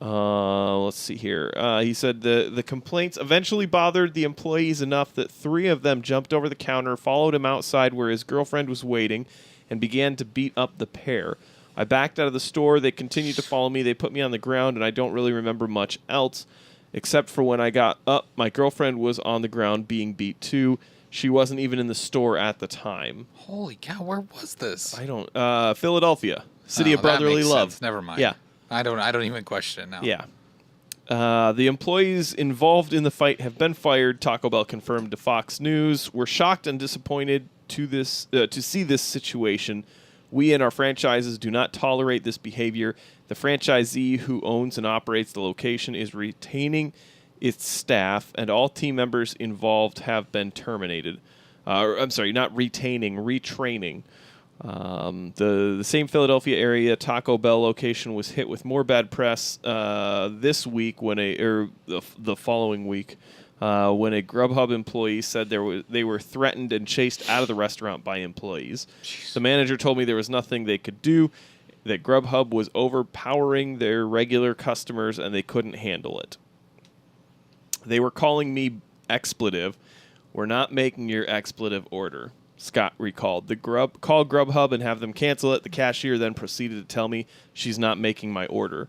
Let's see here. He said the complaints eventually bothered the employees enough that 3 of them jumped over the counter, followed him outside where his girlfriend was waiting, and began to beat up the pair. I backed out of the store. They continued to follow me. They put me on the ground, and I don't really remember much else, except for when I got up, my girlfriend was on the ground being beat too. She wasn't even in the store at the time. Holy cow, where was this? I don't. Philadelphia, city of that brotherly makes love. sense. Never mind. Yeah. I don't even question it now. Yeah. The employees involved in the fight have been fired, Taco Bell confirmed to Fox News. We're shocked and disappointed to see this situation. We and our franchises do not tolerate this behavior. The franchisee who owns and operates the location is retaining its staff, and all team members involved have been terminated. I'm sorry, not retaining, retraining. The same Philadelphia area Taco Bell location was hit with more bad press this week the following week when a Grubhub employee said they were threatened and chased out of the restaurant by employees. Jeez. The manager told me there was nothing they could do, that Grubhub was overpowering their regular customers and they couldn't handle it. They were calling me expletive. We're not making your expletive order, Scott recalled. Call Grubhub and have them cancel it. The cashier then proceeded to tell me she's not making my order.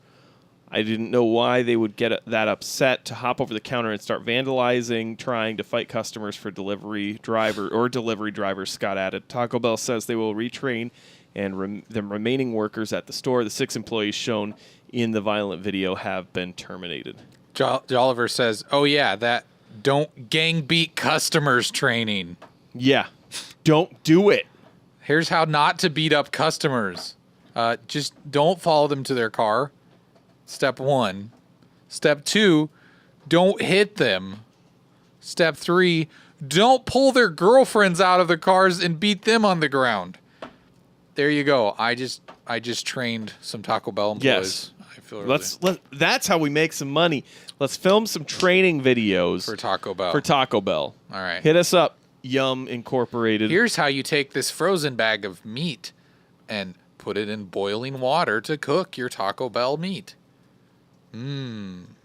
I didn't know why they would get that upset to hop over the counter and start vandalizing, trying to fight customers for delivery drivers, Scott added. Taco Bell says they will retrain and the remaining workers at the store. The 6 employees shown in the violent video have been terminated. Oliver says, "Oh yeah, that don't gang beat customers training." Yeah. Don't do it. Here's how not to beat up customers. Just don't follow them to their car. Step 1. Step 2, don't hit them. Step 3, don't pull their girlfriends out of the cars and beat them on the ground. There you go. I just trained some Taco Bell employees. Yes. I feel really That's how we make some money. Let's film some training videos for Taco Bell. All right. Hit us up, Yum Incorporated. Here's how you take this frozen bag of meat and put it in boiling water to cook your Taco Bell meat.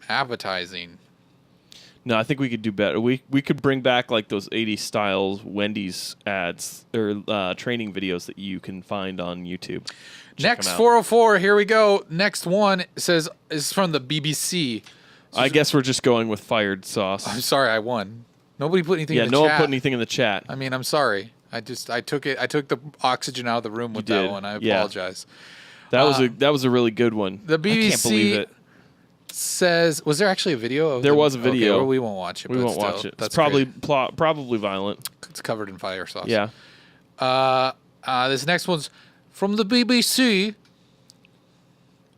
Appetizing. No, I think we could do better. We could bring back like those 80s styles Wendy's ads or training videos that you can find on YouTube. Next 404, here we go. Next one is from the BBC. I guess we're just going with fired sauce. I'm sorry, I won. Nobody put anything in the chat. Yeah, no one put chat. anything in the chat. I mean, I'm sorry. I took the oxygen out of the room with that one. I apologize. That was a really good one. The BBC I can't believe it. says, was there actually a video of There was a video. Okay, well, we won't watch it. We won't watch it. It's probably violent. It's covered in fire sauce. Yeah. This next one's from the BBC.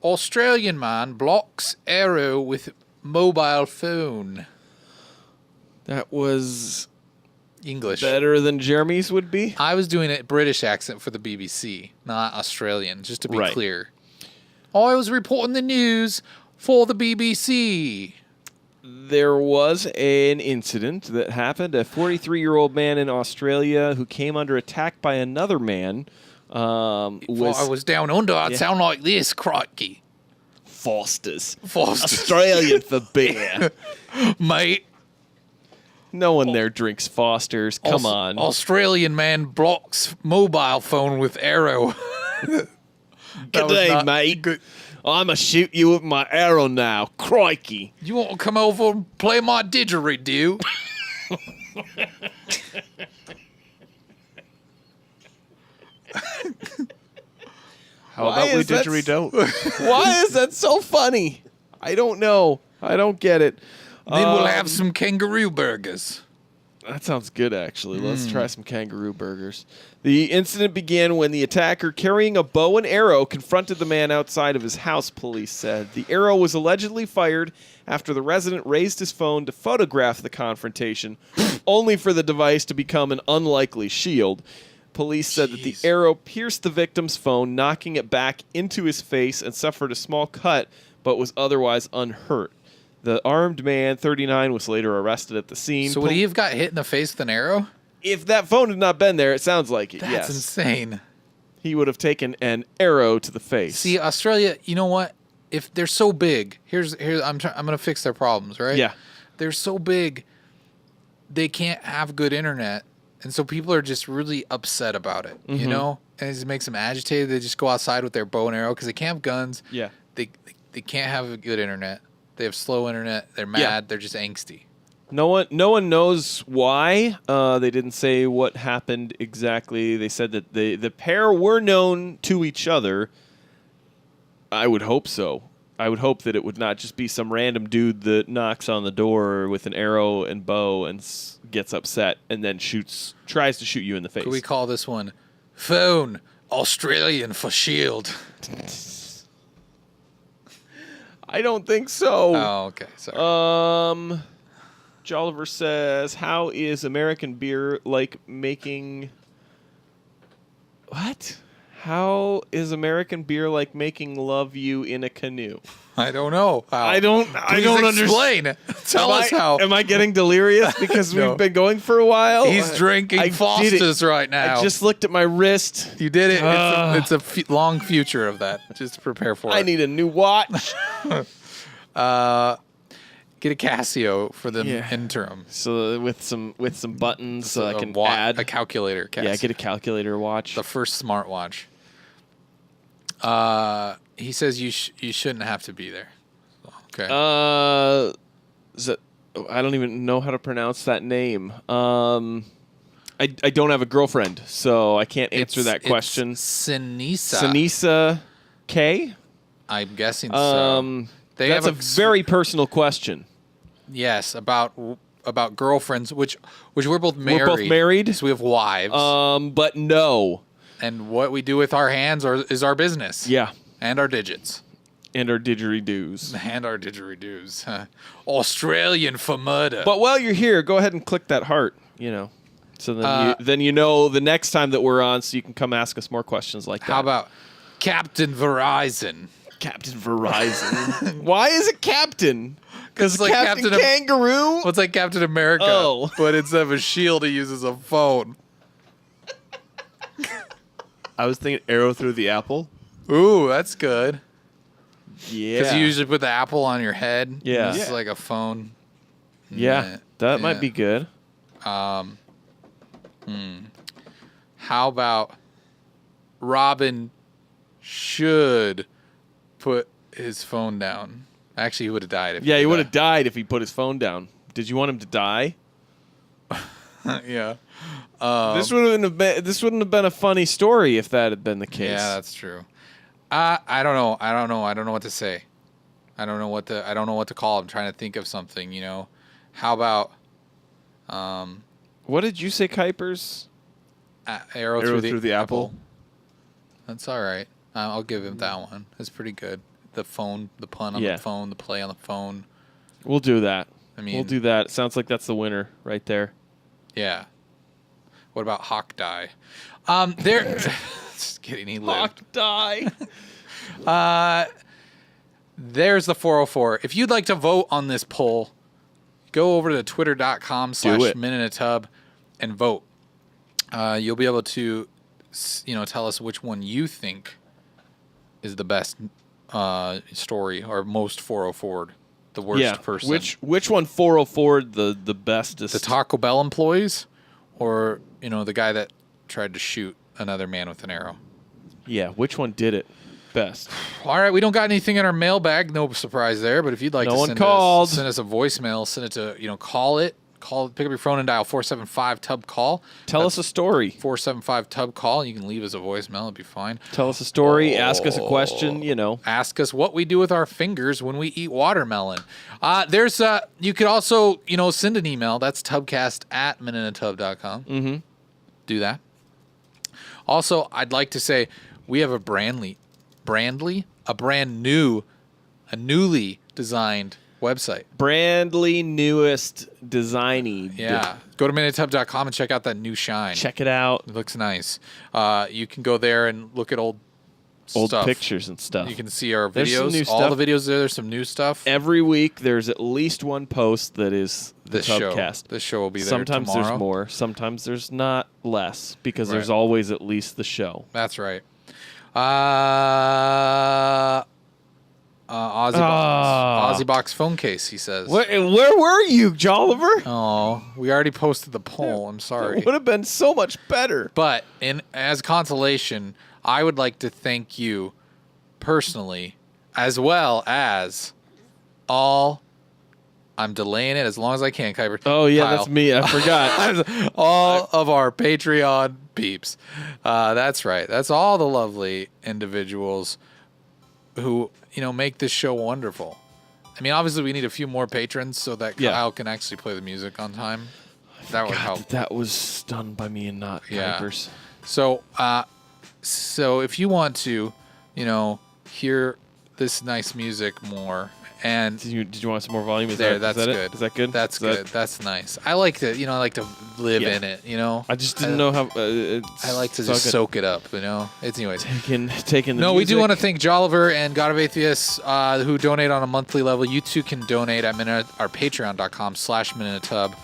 Australian man blocks arrow with mobile phone. That was English. Better than Jeremy's would be. I was doing a British accent for the BBC, not Australian, just to be clear. I was reporting the news for the BBC. There was an incident that happened. A 43-year-old man in Australia who came under attack by another man. If I was down under, I'd sound like this, crikey. Foster's. Foster's. Australian for beer. Mate. No one there drinks Foster's. Come on. Australian man blocks mobile phone with arrow. Good day, mate. Good. I'm going to shoot you with my arrow now. Crikey. You want to come over and play my didgeridoo? How about we didgeridoo? Why is that so funny? I don't know. I don't get it. Then we'll have some kangaroo burgers. That sounds good, actually. Let's try some kangaroo burgers. The incident began when the attacker, carrying a bow and arrow, confronted the man outside of his house, police said. The arrow was allegedly fired after the resident raised his phone to photograph the confrontation, only for the device to become an unlikely shield. Police said that the arrow pierced the victim's phone, knocking it back into his face, and suffered a small cut, but was otherwise unhurt. The armed man, 39, was later arrested at the scene. So would he have got hit in the face with an arrow? If that phone had not been there, it sounds like it. That's yes, insane. he would have taken an arrow to the face. See, Australia, you know what? If they're so big, here's I'm gonna fix their problems, right? Yeah. They're so big, they can't have good internet, and so people are just really upset about it. You know, and it just makes them agitated. They just go outside with their bow and arrow because they can't have guns. Yeah. They can't have a good internet. They have slow internet. They're mad. Yeah. They're just angsty. No one knows why. They didn't say what happened exactly. They said that the pair were known to each other. I would hope so. I would hope that it would not just be some random dude that knocks on the door with an arrow and bow and gets upset and then tries to shoot you in the face. Could we call this one Phone Australian for Shield? I don't think so. Oh, okay. Sorry. Jolliver says, "How is American beer like making?" What? How is American beer like making love you in a canoe? I don't know. How. I don't explain. Tell us how. Am I getting delirious because No. we've been going for a while? He's drinking I did it. Foster's right now. I just looked at my wrist. You did it. It's a long future of that. Just to prepare for it. I need a new watch. Get a Casio for the Yeah. interim. So with some buttons, so I can add a calculator. Casio. Yeah, get a calculator watch. The first smartwatch. He says you shouldn't have to be there. Okay. I don't even know how to pronounce that name. I don't have a girlfriend, so I can't answer that question. It's Sinisa. Sinisa K? I'm guessing so. That's a very personal question. Yes, about girlfriends, which we're both married. We're both married. So we have wives. But no. And what we do with our hands is our business. Yeah. And our digits. And our didgeridoos. And our didgeridoos. Australian for murder. But while you're here, go ahead and click that heart, So then you know the next time that we're on, so you can come ask us more questions like that. How about Captain Verizon? Captain Verizon? Why is it Captain? Because It's like Captain Captain Kangaroo? Well, it's like Captain America. Oh. But instead of a shield, he uses a phone. I was thinking arrow through the apple. Ooh, that's good. Yeah. Because you usually put the apple on your head. Yeah. It's like a phone. Yeah, that might Yeah. be good. How about Robin should put his phone down? Actually, he would have died. Yeah, he would have died if he put his phone down. Did you want him to die? Yeah. This wouldn't have been a funny story if that had been the case. Yeah, that's true. I don't know. I don't know what to say. I don't know what to call. I'm trying to think of something. How about What did you say, Kuipers? arrow through the apple. That's all right. I'll give him that one. That's pretty good. The phone, the pun on the phone, the play on the phone. We'll do that. mean- we'll do that. Sounds like that's the winner right there. Yeah. What about Hawk Die? Just kidding. He lived. Die. There's the 404. If you'd like to vote on this poll, go over to twitter.com/minuteatub and vote. You'll be able to, tell us which one you think is the best story or most 404'd, the worst person. Which one 404'd the bestest? The Taco Bell employees or, the guy that tried to shoot another man with an arrow? Yeah, which one did it best? All right, we don't got anything in our mailbag. No surprise there. But if you'd like No to one send called. send us a voicemail, send it to, pick up your phone and dial 475-TUB-CALL. Tell us a story. 475-TUB-CALL. You can leave us a voicemail. It'd be fine. Tell us a story. Ask us a question, Ask us what we do with our fingers when we eat watermelon. You could also, send an email. That's TUBCAST@minuteatub.com. Mm-hmm. Do that. Also, I'd like to say we have a newly designed website. Brandly newest designy. Yeah. Go to minuteatub.com and check out that new shine. Check it out. It looks nice. You can go there and look at old old stuff. pictures and stuff. You can see our There's some videos. new All stuff. the videos there. There's some new stuff. Every week, there's at least one post that is the This show. TUBCAST. This show will be there Sometimes tomorrow. there's more. Sometimes there's not less because there's Right. always at least the show. That's right. Aussie Box phone case, he says. Where were you, Jolliver? Oh, we already posted the poll. I'm sorry. It would have been so much better. But as consolation, I would like to thank you personally, as well as all. I'm delaying it as long as I can, Kuiper. Oh, yeah, Kyle. that's me. I forgot. All of our Patreon peeps. That's right. That's all the lovely individuals who, make this show wonderful. I mean, obviously, we need a few more patrons so that Yeah. Kyle can actually play the music on time. That would help. That was done by me and not Yeah. Kuipers. So if you want to, hear this nice music more, and Did you want some more volume? Is there, that, that's is that good. it? Is that good? That's Is that- good. That's nice. I like to, I like to live Yeah. in it. I just didn't know how. I like to just soak it up. It's anyways. Taking the No, we do music. want to thank Jolliver and God of Atheists who donate on a monthly level. You too can donate at our patreon.com/minutetub.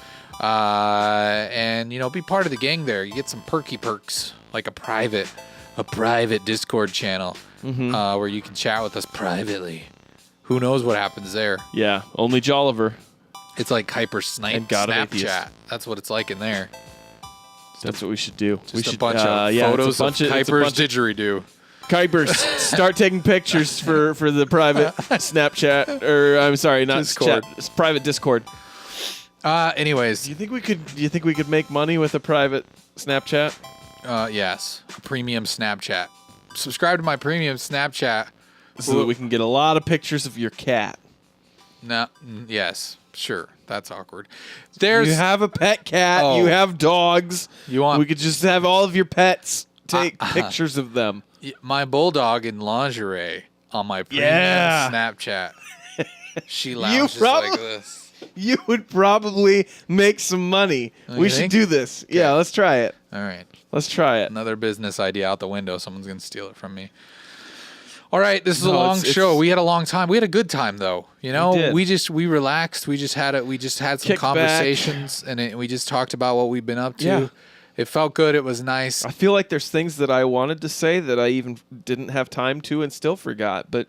And be part of the gang there. You get some perks like a private Discord channel where you can chat with us privately. Who knows what happens there? Yeah, only Jolliver. It's like Hyper Snipe And God of Atheists. Snapchat. That's what it's like in there. That's what we should do. Just We a should bunch of yeah, photos it's a bunch of of it's a Kuiper's bunch of- didgeridoo. Kuipers, start taking pictures for the private Snapchat, or I'm sorry, not Discord. chat, it's private Discord. Anyways, Do you think we could make money with a private Snapchat? yes, a premium Snapchat. Subscribe to my premium Snapchat. So that we can get a lot of pictures of your cat. No, yes, sure. That's awkward. There's You have a pet cat. Oh. You have dogs. You want- We could just have all of your pets take pictures of them. my bulldog in lingerie on my premium Yeah. Snapchat. She lounges probably- like this. You would probably make some money. Oh, We you should think? do this. Yeah, let's try it. All right. Let's try it. Another business idea out the window. Someone's going to steal it from me. All right, this is a No, long it's- show. We had a long time. We had a good time though. We did. We relaxed. We just had some Kicked conversations and we just talked about what we've been up to. Yeah. It felt good. It was nice. I feel like there's things that I wanted to say that I even didn't have time to and still forgot. But,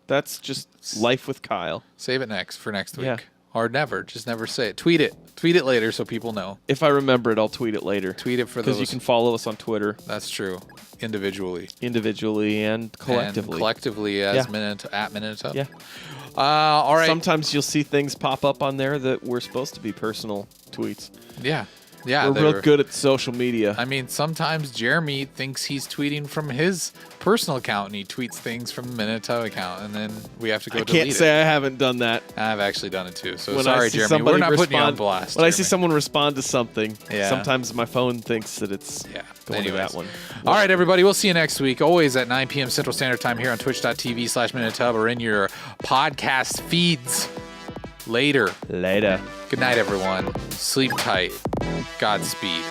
that's just life with Kyle. Save it for next week. Yeah. Or never. Just never say it. Tweet it. Tweet it later so people know. If I remember it, I'll tweet it later. Tweet it for Because you those. can follow us on Twitter That's true. Individually. individually and collectively. And collectively as Yeah. at Minute Up. Yeah. All right. Sometimes you'll see things pop up on there that were supposed to be personal tweets. Yeah. Yeah. We're they real were- good at social media. I mean, sometimes Jeremy thinks he's tweeting from his personal account and he tweets things from the Minute account, and then we have to go I delete can't say it. I haven't done that. I've actually done it too. So When sorry, I see Jeremy. somebody We're not putting you on respond- blast. When I see Jeremy. someone respond to something, Yeah. sometimes my phone thinks that it's Yeah. going to Anyways. that one. All right, everybody. We'll see you next week. Always at 9 p.m. Central Standard Time here on twitch.tv/MinuteTub or in your podcast feeds later. Later. Good night, everyone. Sleep tight. Godspeed.